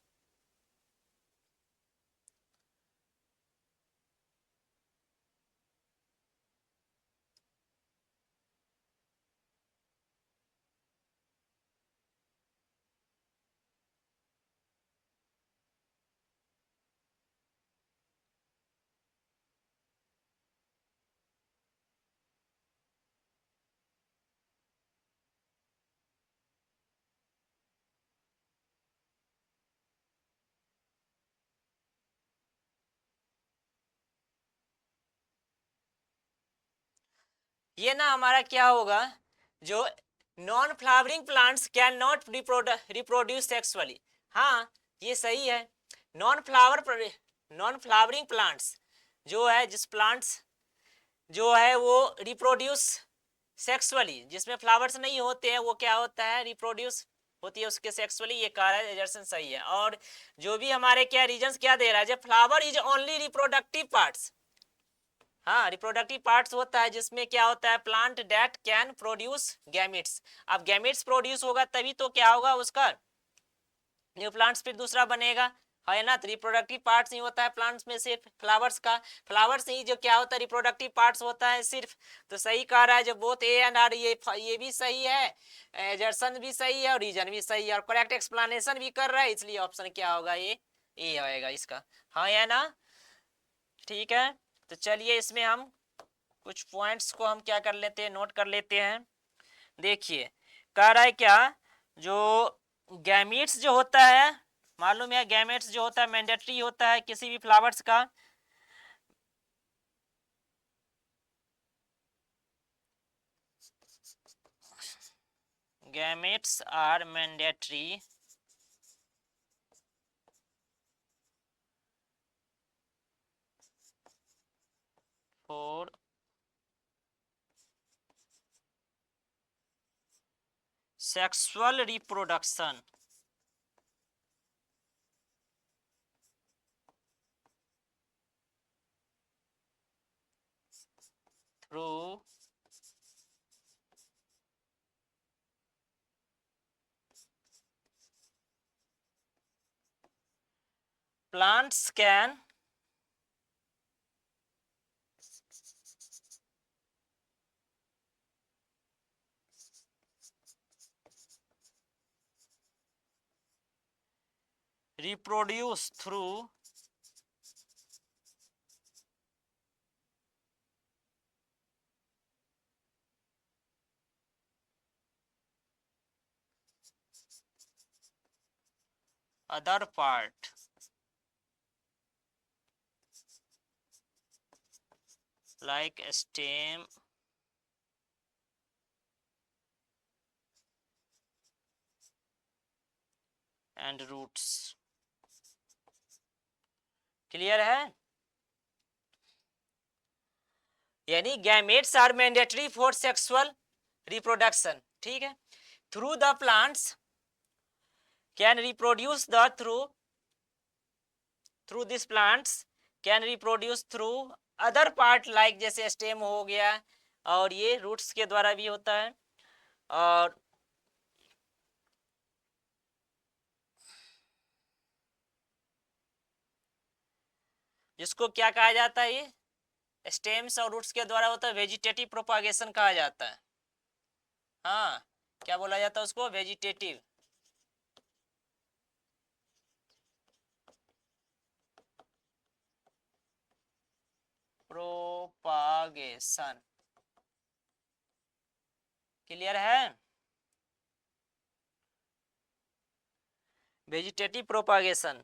ये ना हमारा क्या होगा, जो non flowering plants can not reproduce sexually. हाँ, ये सही है। नॉन फ्लावरिंग प्लांट्स जो है, जिस प्लांट्स जो है वो रिप्रोड्यूस सेक्सुअली, जिसमें फ्लावर्स नहीं होते हैं, वो क्या होता है, रिप्रोड्यूस होती है उसके सेक्सुअली, ये एजर्सन सही है। और जो भी हमारे क्या रीजंस क्या दे रहा है, जब flower is only reproductive parts, हाँ रिप्रोडक्टिव पार्ट्स होता है जिसमें क्या होता है, plant that can produce gametes. अब गैमेट्स प्रोड्यूस होगा तभी तो क्या होगा उसका न्यू प्लांट्स फिर दूसरा बनेगा, है ना। तो रिप्रोडक्टिव पार्ट्स नहीं होता है प्लांट्स में सिर्फ फ्लावर्स का, फ्लावर्स ही जो क्या होता है रिप्रोडक्टिव पार्ट्स होता है सिर्फ। तो सही कह रहा है जो बोथ ए एंड आर, ये भी सही है, एजर्सन भी सही है और रीजन भी सही है और करेक्ट एक्सप्लेनेशन भी कर रहा है, इसलिए ऑप्शन क्या होगा, ये ए होएगा इसका। हाँ है ना, ठीक है। तो चलिए इसमें हम कुछ पॉइंट्स को हम क्या कर लेते हैं, नोट कर लेते हैं। देखिए कह रहा है क्या, जो गैमीट्स जो होता है, मालूम है गैमेट्स जो होता है मैंडेटरी होता है किसी भी फ्लावर्स का। Gametes are mandatory for sexual reproduction through plants can reproduce through other part like stem and roots। Clear है, यानी gametes are mandatory for sexual reproduction, ठीक है। Through the plants can reproduce the through this plants can reproduce through other part like जैसे stem हो गया, और ये roots के द्वारा भी होता है। और जिसको क्या कहा जाता है, ये स्टेम्स और रूट्स के द्वारा होता है वेजिटेटिव प्रोपागेशन कहा जाता है। हाँ, क्या बोला जाता है उसको, वेजिटेटिव प्रोपागेशन। क्लियर है, वेजिटेटिव प्रोपागेशन।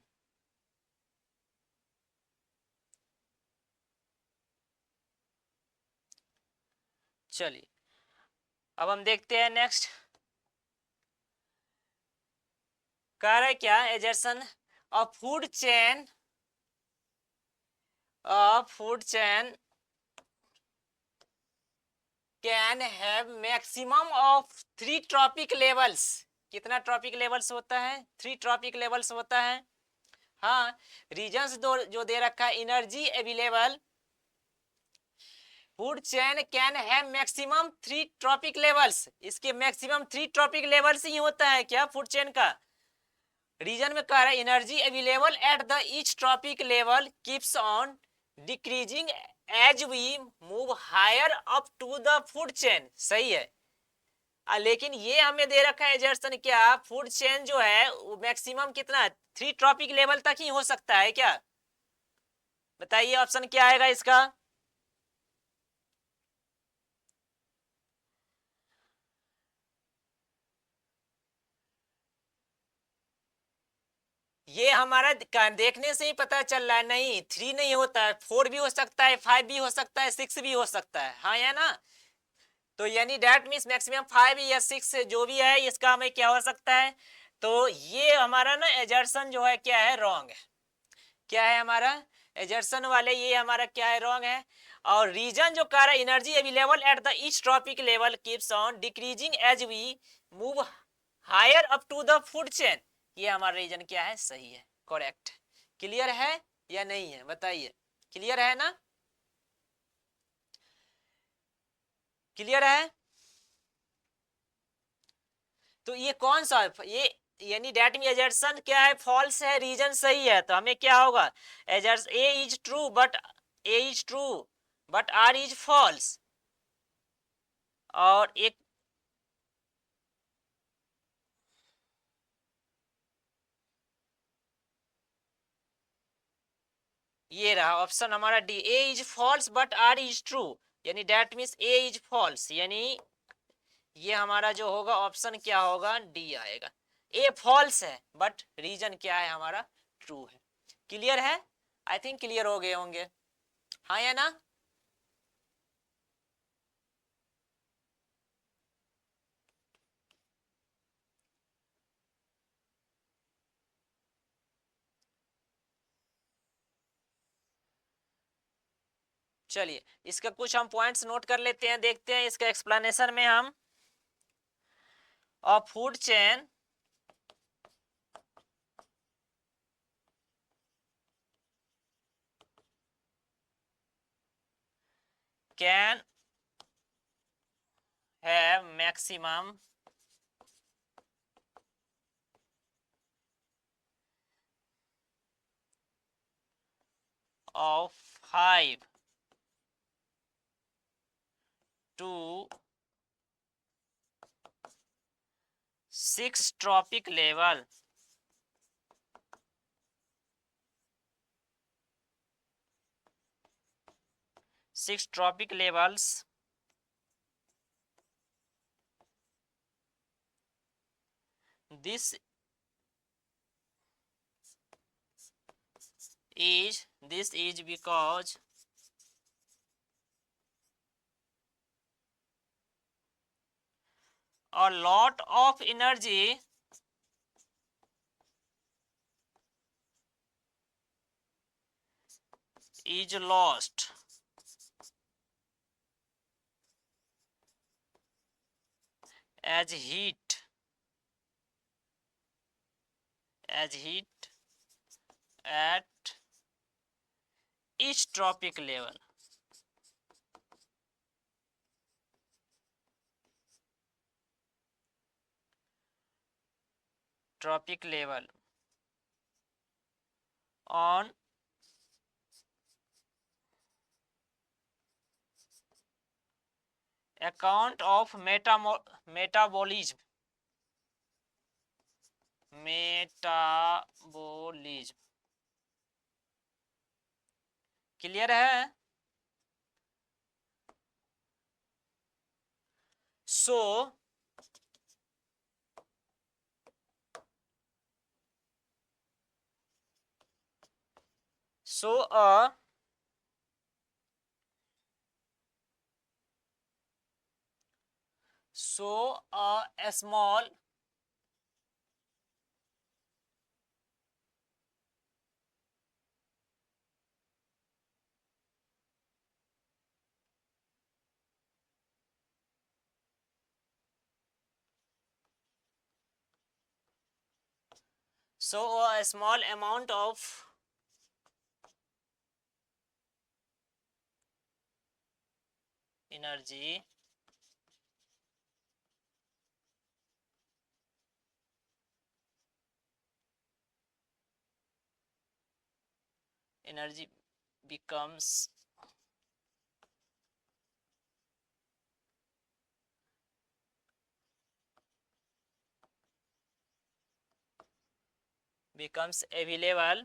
चलिए अब हम देखते हैं नेक्स्ट, कह रहा है क्या, एजर्सन अ food chain can have maximum of 3 trophic levels। कितना ट्रॉपिक लेवल्स होता है? 3 ट्रॉपिक लेवल्स होता है। हाँ, रीजन्स दो जो दे रखा है, energy available food chain can have maximum 3 trophic levels. इसके मैक्सिमम 3 ट्रॉपिक लेवल्स ही होता है क्या फूड चेन का? रीजन में कह रहा है energy available at the each trophic level keeps on decreasing as we move higher up to the food chain. सही है। लेकिन ये हमें दे रखा है एजर्सन, क्या फूड चेन जो है वो मैक्सिमम कितना 3 ट्रॉपिक लेवल तक ही हो सकता है क्या? बताइए ऑप्शन क्या आएगा इसका? ये हमारा देखने से ही पता चल रहा है, नहीं 3 नहीं होता है, 4 भी हो सकता है, 5 भी हो सकता है, 6 भी हो सकता है। हाँ या ना? तो यानी डैट मीन्स मैक्सिमम 5 या 6 जो भी है इसका हमें क्या हो सकता है? तो ये हमारा ना एजर्सन जो है क्या है, रॉन्ग है। क्या है हमारा एजर्सन वाले, ये हमारा क्या है, रॉन्ग है। और रीजन जो कह रहा है energy available at the each trophic level keeps on decreasing as we move higher up to the food chain, ये हमारा रीजन क्या है, सही है, करेक्ट। क्लियर है या नहीं है बताइए? क्लियर है ना? क्लियर है? तो ये कौन सा ये यानी डेट में एजर्सन क्या है, फॉल्स है, रीजन सही है, तो हमें क्या होगा, एजर्स A is true but A is true but R is false. और एक ये रहा ऑप्शन हमारा D, A is false but R is true, यानी that means A is false, यानी ये हमारा जो होगा ऑप्शन क्या होगा, डी आएगा। ए फॉल्स है बट रीजन क्या है हमारा, ट्रू है। क्लियर है? आई थिंक क्लियर हो गए होंगे, हाँ या ना? चलिए इसका कुछ हम पॉइंट्स नोट कर लेते हैं, देखते हैं इसका एक्सप्लेनेशन में हम। Of food chain can have maximum of 5 to 6 tropic level, 6 tropic levels this this is because a lot of energy is lost as heat at each tropic level. Tropic level on account of metabolism clear है? सो a small so a small amount of energy becomes available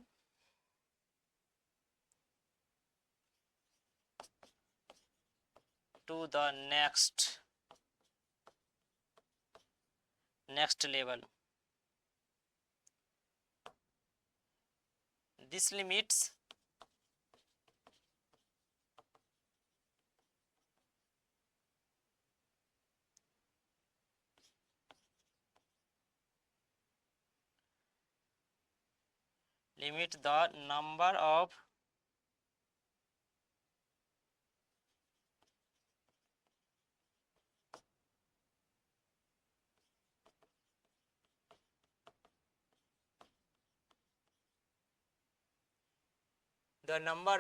to the next level. This limits the number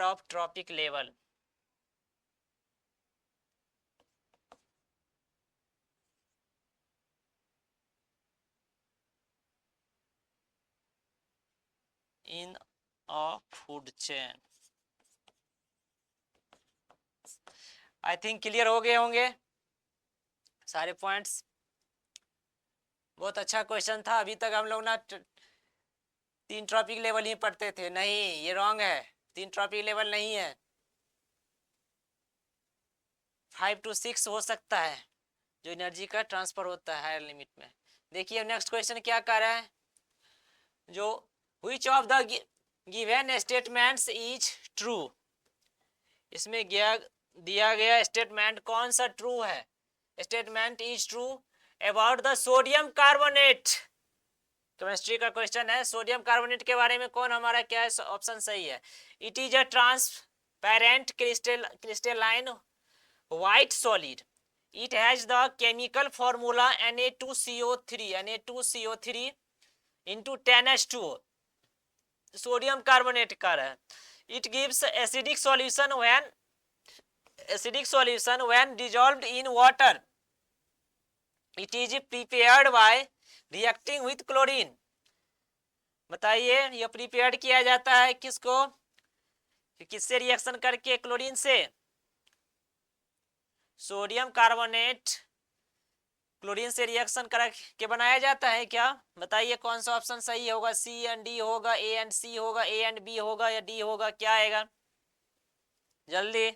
of tropic level. In a food chain. I think clear हो गए होंगे सारे points. बहुत अच्छा question था। अभी तक हम लोग ना 3 ट्रॉपिक लेवल ही पढ़ते थे। नहीं, ये रॉन्ग है, 3 ट्रॉपिक लेवल नहीं है, 5 to 6 हो सकता है जो एनर्जी का ट्रांसफर होता है हायर लिमिट में। देखिए नेक्स्ट क्वेश्चन क्या कर रहा है, जो which of the given statements is true। इसमें दिया गया स्टेटमेंट कौन सा ट्रू है। Statement is true about the sodium carbonate. Chemistry का क्वेश्चन है, सोडियम कार्बोनेट के बारे में कौन हमारा क्या है ऑप्शन सही है। It is a transparent crystalline white solid. It has the chemical formula Na2CO3 into 10H2O। Sodium carbonate का है। It gives acidic solution when dissolved in water। It is prepared by reacting with chlorine। बताइए ये prepared किया जाता है किसको, किससे reaction करके, क्लोरीन से। सोडियम कार्बोनेट क्लोरीन से रिएक्शन करके बनाया जाता है क्या। बताइए कौन सा ऑप्शन सही होगा। सी एंड डी होगा, ए एंड सी होगा, ए एंड बी होगा या डी होगा, क्या आएगा जल्दी।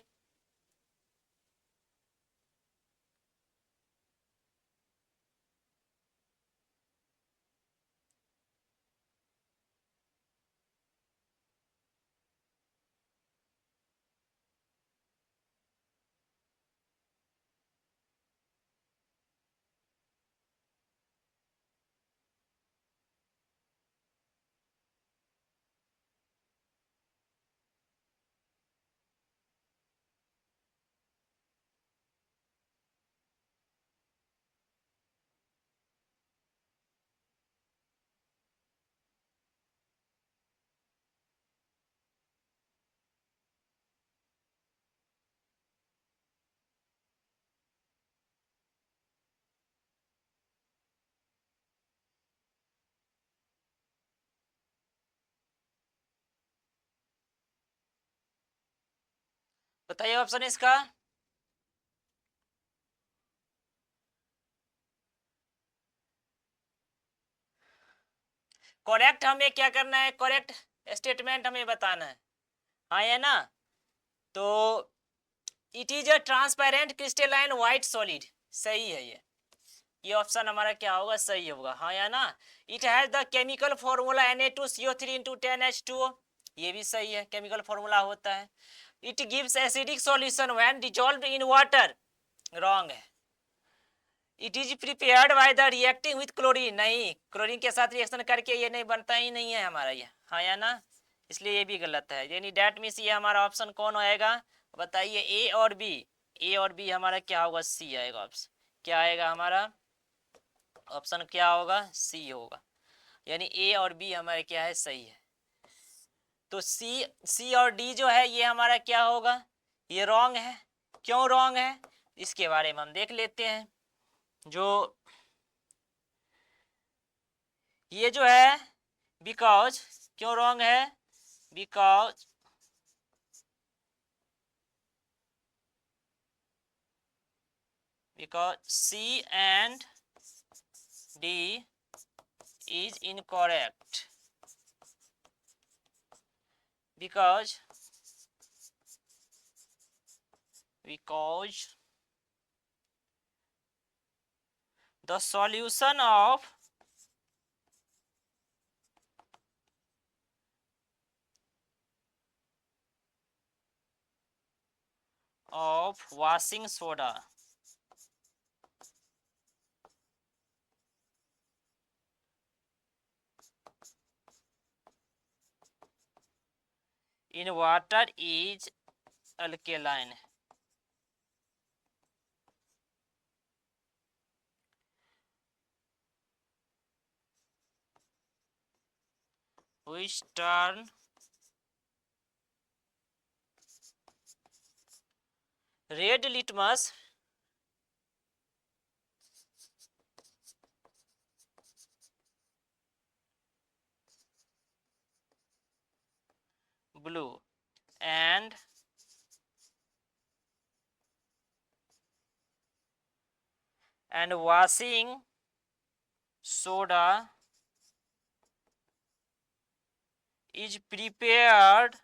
बताइए ऑप्शन इसका। करेक्ट हमें क्या करना है, करेक्ट स्टेटमेंट हमें बताना है, हाँ है ना। तो it is a transparent crystalline white solid, सही है ये ऑप्शन हमारा क्या होगा, सही होगा, हाँ या ना। It has the chemical formula Na2CO3 into 10H2O, ये भी सही है, केमिकल फॉर्मूला होता है। It gives acidic solution when dissolved in water, wrong है। It is prepared by the reacting with chlorine, नहीं, क्लोरीन के साथ रिएक्शन करके ये नहीं बनता ही नहीं है हमारा ये, हाँ या ना, इसलिए ये भी गलत है। यानी डैट मीन्स ये हमारा ऑप्शन कौन आएगा, बताइए ए और बी। ए और बी हमारा क्या होगा, सी आएगा ऑप्शन, क्या आएगा हमारा ऑप्शन, क्या होगा, सी होगा। यानी ए और बी हमारे क्या है, सही है। तो सी और डी जो है ये हमारा क्या होगा, ये रॉन्ग है। क्यों रॉन्ग है, इसके बारे में हम देख लेते हैं। जो ये जो है बिकॉज, क्यों रॉन्ग है, because C and D is incorrect, because the solution of washing soda in water is alkaline. Which turn red litmus blue, and washing soda is prepared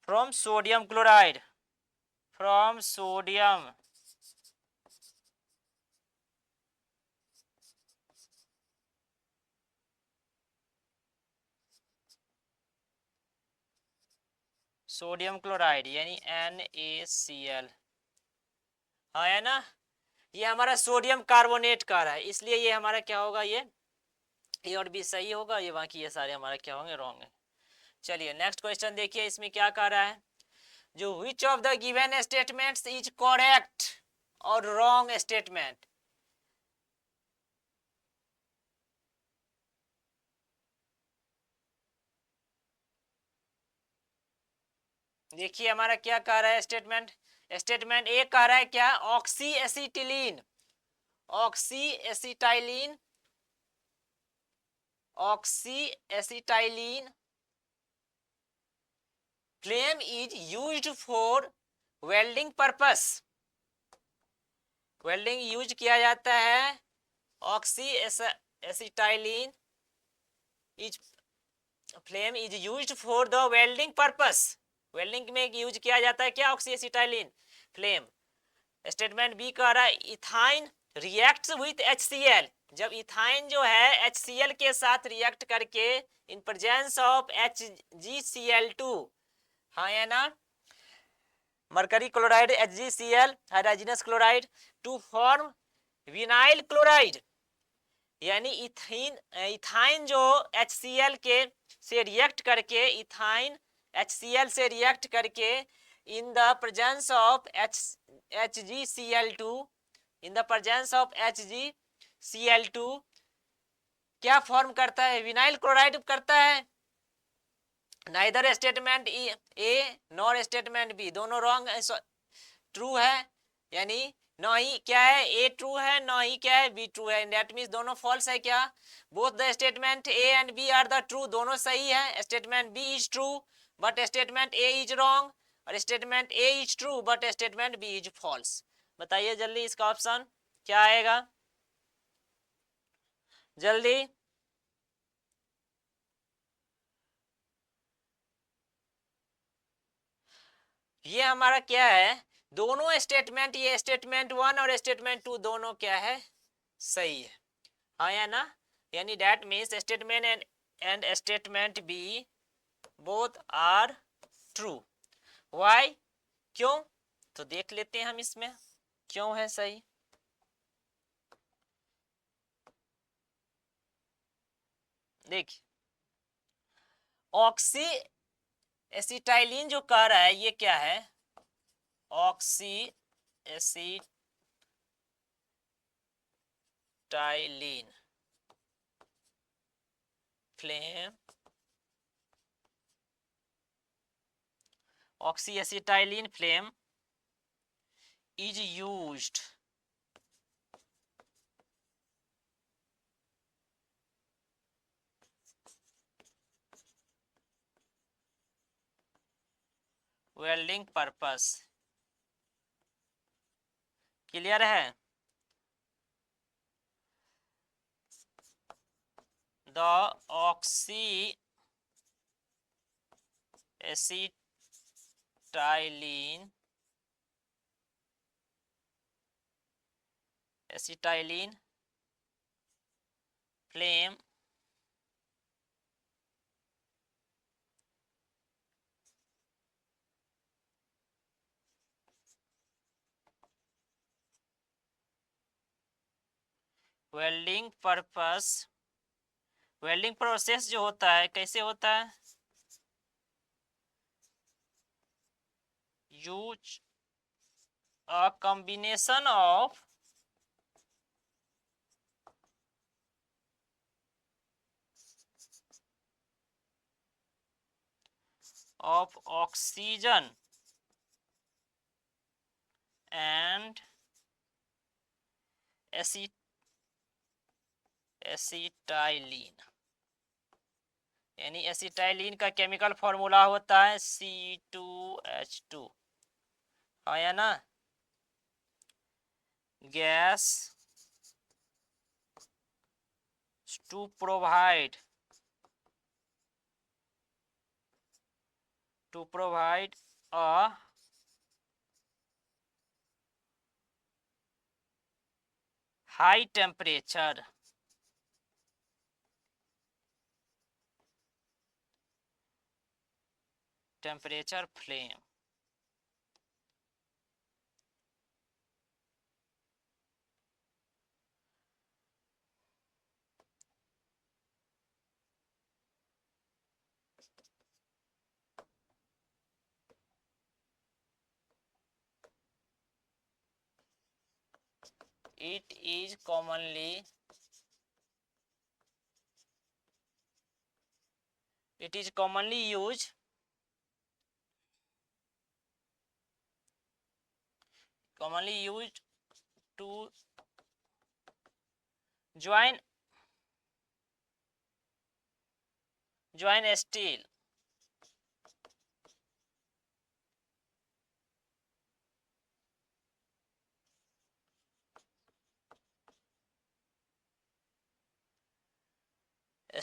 from sodium chloride, from sodium chloride यानी NaCl। हाँ है ना, ये हमारा sodium carbonate का रहा है, इसलिए ये हमारा क्या होगा, ये ए और बी सही होगा, ये बाकी ये सारे हमारे क्या होंगे, रॉन्ग है। चलिए नेक्स्ट क्वेश्चन देखिए, इसमें क्या कह रहा है, जो which of the given statements is correct और रॉन्ग स्टेटमेंट। देखिए हमारा क्या कह रहा है स्टेटमेंट, स्टेटमेंट ए कह रहा है क्या, oxy acetylene, oxy acetylene, oxy acetylene flame is used for welding purpose, welding use किया जाता है, oxy acetylene is flame is used for the welding purpose, welding में यूज किया जाता है क्या, oxy acetylene flame. Statement B कह रहा है इथाइन रिएक्ट्स विथ HCl, जब इथाइन जो है HCl के साथ रिएक्ट करके इन प्रेजेंस ऑफ HgCl2, हाँ है ना, mercury chloride HgCl hydrogenous chloride to form vinyl chloride, यानी इथाइन जो HCl के से रिएक्ट करके, इथाइन HCl से रिएक्ट करके in the presence of HgCl2, in the presence of HgCl2 क्या फॉर्म करता है, विनाइल क्लोराइड करता है। Neither statement A nor statement B, दोनों रॉन्ग ट्रू है, यानी न ही क्या है ए ट्रू है, न ही क्या है बी ट्रू है, दैट मींस दोनों फॉल्स है क्या, both the statement A and B are the true, दोनों सही है, statement B is true but statement A is wrong, और statement A is true but statement B is false. बताइए जल्दी इसका ऑप्शन क्या आएगा, जल्दी। ये हमारा क्या है, दोनों स्टेटमेंट, ये स्टेटमेंट 1 और स्टेटमेंट 2 दोनों क्या है, सही है, हाँ या ना, यानी that means statement and statement B both are true. Why, क्यों, तो देख लेते हैं हम इसमें क्यों है सही। देखिए ऑक्सी एसिटाइलिन जो कह रहा है ये क्या है, oxy acetylene flame, oxyacetylene flame is used welding purpose। Clear है? the oxyacetylene flame welding purpose, welding process जो होता है कैसे होता है? Use a combination of oxygen and acetylene, यानी एसिटाइलिन का केमिकल फॉर्मूला होता है C2H2, हाँ या ना? Gas to provide a high temperature flame। It is commonly used to join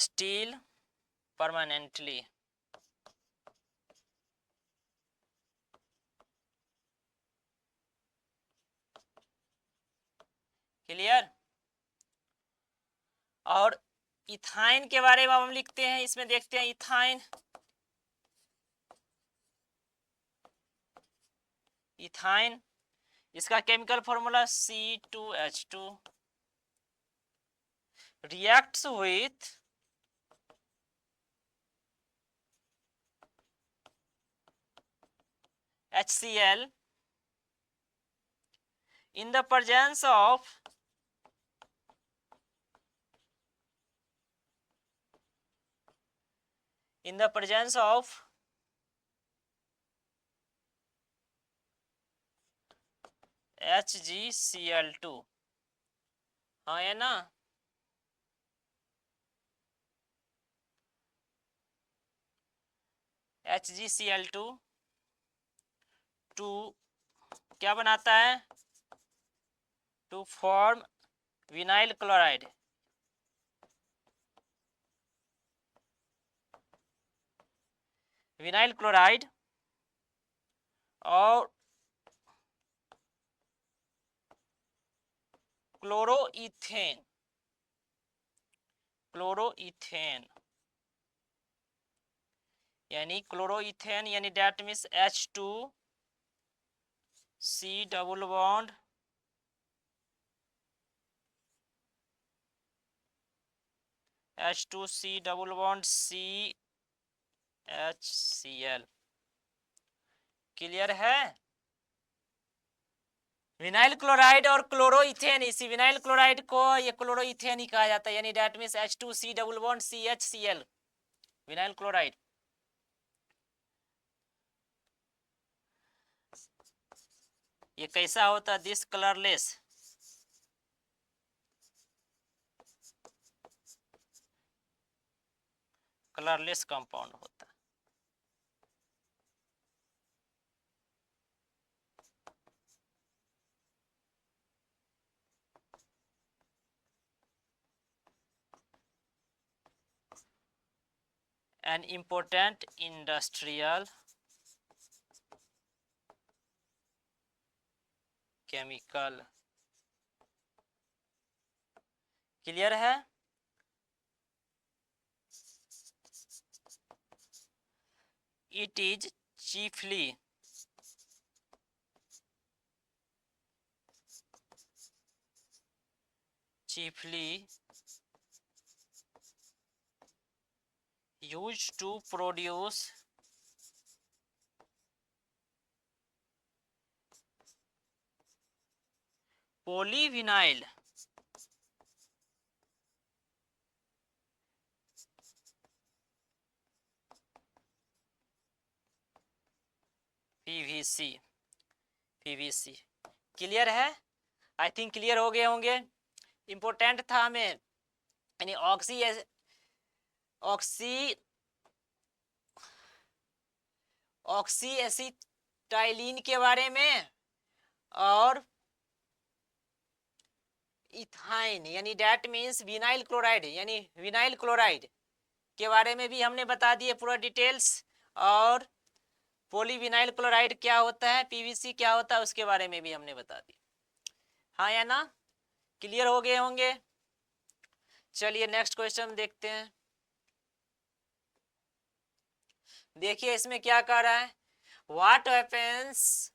steel permanently। Clear? और इथाइन के बारे में हम लिखते हैं, इसमें देखते हैं इथाइन। इसका chemical formula C2H2 reacts with HCl in the presence of HgCl2, हाँ है ना? HgCl2 टू क्या बनाता है? To form vinyl chloride. Vinyl chloride और क्लोरोइथेन यानी that means H2C double bond CHCl। Clear है? विनाइल क्लोराइड और क्लोरोइथेन, इसी विनाइल क्लोराइड को ये क्लोरोइथेन ही कहा जाता है, यानी that means H2C double bond CHCl, vinyl chloride. ये कैसा होता है? दिस कलरलेस, कलरलेस कंपाउंड होता है। An important industrial chemical, clear है? It is chiefly used to produce polyvinyl PVC, clear है? आई थिंक क्लियर हो गए होंगे। इंपॉर्टेंट था हमें, यानी ऑक्सी एसिटाइलिन के बारे में और इथाइन यानी डेट मीन्स विनाइल क्लोराइड, यानी विनाइल क्लोराइड के बारे में भी हमने बता दिए पूरा डिटेल्स, और पॉलीविनाइल क्लोराइड क्या होता है, पीवीसी क्या होता है, उसके बारे में भी हमने बता दिया। हाँ या ना? क्लियर हो गए होंगे। चलिए नेक्स्ट क्वेश्चन देखते हैं। देखिए इसमें क्या कह रहा है, what happens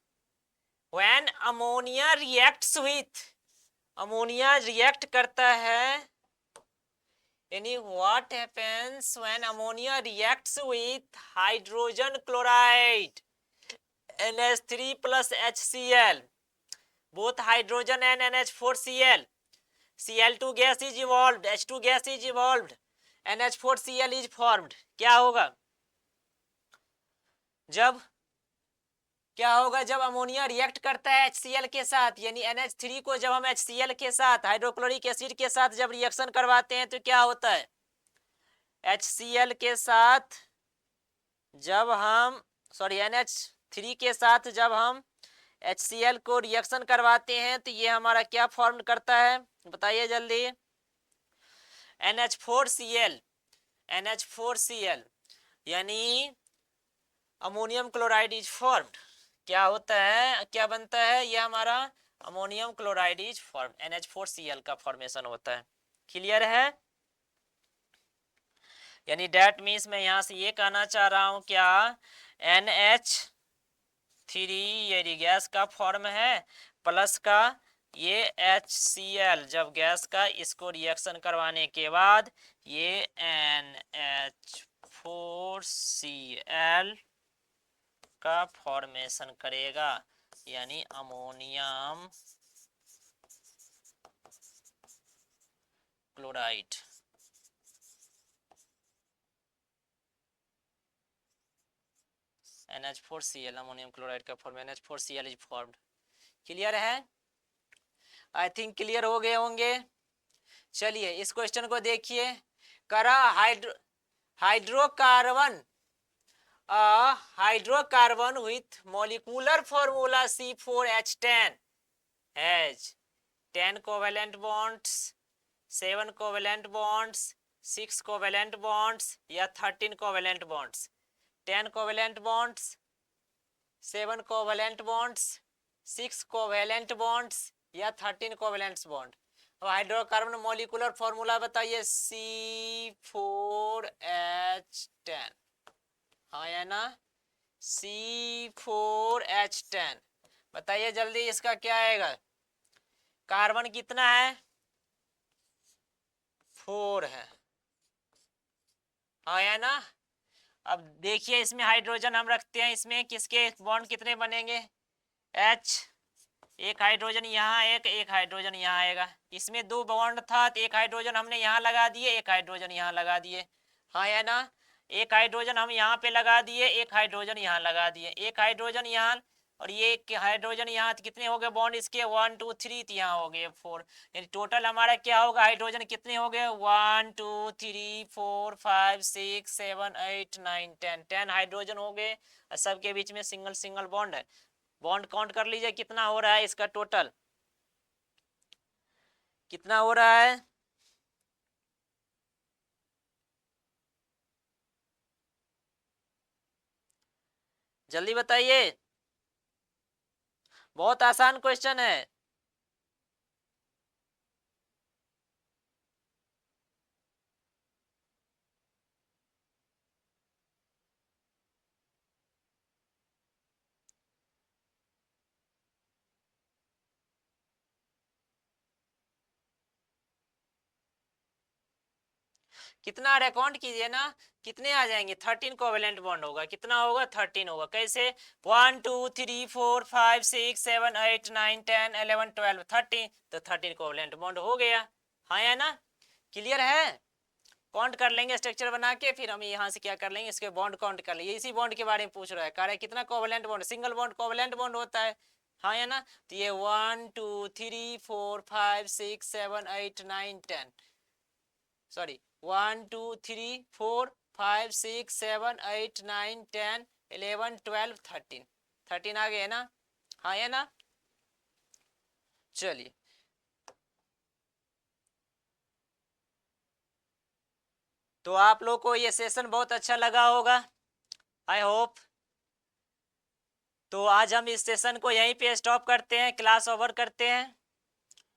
when ammonia reacts with, ammonia react करता है, यानी what happens when ammonia reacts with hydrogen chloride NH3 plus HCl, both hydrogen and NH4Cl, Cl2 gas is evolved, H2 gas is evolved, NH4Cl is formed। क्या होगा जब, क्या होगा जब ammonia react करता है HCl के साथ, यानी NH3 को जब हम HCl के साथ हाइड्रोक्लोरिक एसिड के साथ जब रिएक्शन करवाते हैं तो क्या होता है, HCl के साथ जब हम NH3 के साथ जब हम HCl को रिएक्शन करवाते हैं तो ये हमारा क्या फॉर्म करता है, बताइए जल्दी। NH4Cl यानी अमोनियम क्लोराइड इज फॉर्म्ड। क्या होता है, क्या बनता है, ये हमारा ammonium chloride is formed, NH4Cl का फॉर्मेशन होता है। क्लियर है? यानी डेट मीन्स मैं यहां से ये कहना चाह रहा हूं, क्या NH3 ये गैस का फॉर्म है, प्लस का ये HCl जब गैस का, इसको रिएक्शन करवाने के बाद ये NH4Cl का फॉर्मेशन करेगा, यानी ammonium chloride. NH4Cl ammonium chloride का form, NH4Cl is formed. Clear है? आई थिंक क्लियर हो गए होंगे। चलिए इस क्वेश्चन को देखिए, करा hydrocarbon with molecular formula C4H10 has 10 covalent bonds, 7 covalent bonds, 6 covalent bonds या 13 covalent bonds। 10 covalent bonds, 7 covalent bonds, 6 covalent bonds या 13 covalent bond। अब हाइड्रोकार्बन मॉलिक्यूलर फॉर्मूला बताइए, C4H10, हाँ या ना, C4H10 बताइए जल्दी, इसका क्या आएगा, कार्बन कितना है, 4 है, हाँ या ना। अब देखिए इसमें हाइड्रोजन हम रखते हैं, इसमें किसके बॉन्ड कितने बनेंगे, H एक हाइड्रोजन यहाँ, एक हाइड्रोजन यहाँ आएगा। इसमें दो बॉन्ड था तो एक हाइड्रोजन हमने यहाँ लगा दिए, एक हाइड्रोजन यहाँ लगा दिए, हाँ या ना। एक हाइड्रोजन हम यहाँ पे लगा दिए, एक हाइड्रोजन यहाँ लगा दिए, एक हाइड्रोजन यहाँ और ये एक हाइड्रोजन यहाँ। तो कितने हो गए बॉन्ड इसके, 1 2 3, तो यहाँ हो गए 4। यानी टोटल हमारा क्या होगा, हाइड्रोजन कितने हो गए, 1 2 3 4 5 6 7 8 9 10, 10 हाइड्रोजन हो गए और सबके बीच में सिंगल सिंगल बॉन्ड है। बॉन्ड काउंट कर लीजिए कितना हो रहा है इसका टोटल, कितना हो रहा है। जल्दी बताइए, बहुत आसान क्वेश्चन है। कितना अकाउंट कीजिए ना, कितने आ जाएंगे, 13 कोवेलेंट बॉन्ड होगा। कितना होगा, 13 होगा। कैसे, 1 2 3 4 5 6 7 8 9 10 11 12 13, तो 13 कोवेलेंट बॉन्ड हो गया, हाँ या ना। क्लियर है, काउंट कर लेंगे स्ट्रक्चर बना के, फिर हम यहाँ से क्या कर लेंगे, इसके बॉन्ड काउंट कर लेंगे। इसी बॉन्ड के बारे में पूछ रहा है, कह रहा है कितना covalent bond, single bond covalent bond होता है, हाँ या ना। तो ये 1 2 3 4 5 6 7 8 9 10, सॉरी 1 2 3 4 5 6 7 8 9 10 11 12 13, 13 आ गए ना, हाँ है ना। चलिए, तो आप लोग को ये सेशन बहुत अच्छा लगा होगा, आई होप। तो आज हम इस सेशन को यहीं पे स्टॉप करते हैं, क्लास ओवर करते हैं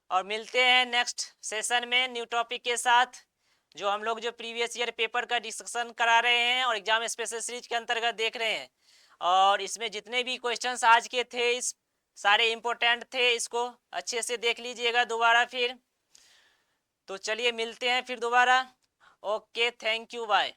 और मिलते हैं नेक्स्ट सेशन में न्यू टॉपिक के साथ, जो हम लोग जो प्रीवियस ईयर पेपर का डिस्कशन करा रहे हैं और एग्जाम स्पेशल सीरीज के अंतर्गत देख रहे हैं। और इसमें जितने भी क्वेश्चंस आज के थे इस सारे इम्पोर्टेंट थे, इसको अच्छे से देख लीजिएगा दोबारा फिर। तो चलिए मिलते हैं फिर दोबारा, ओके, थैंक यू, बाय।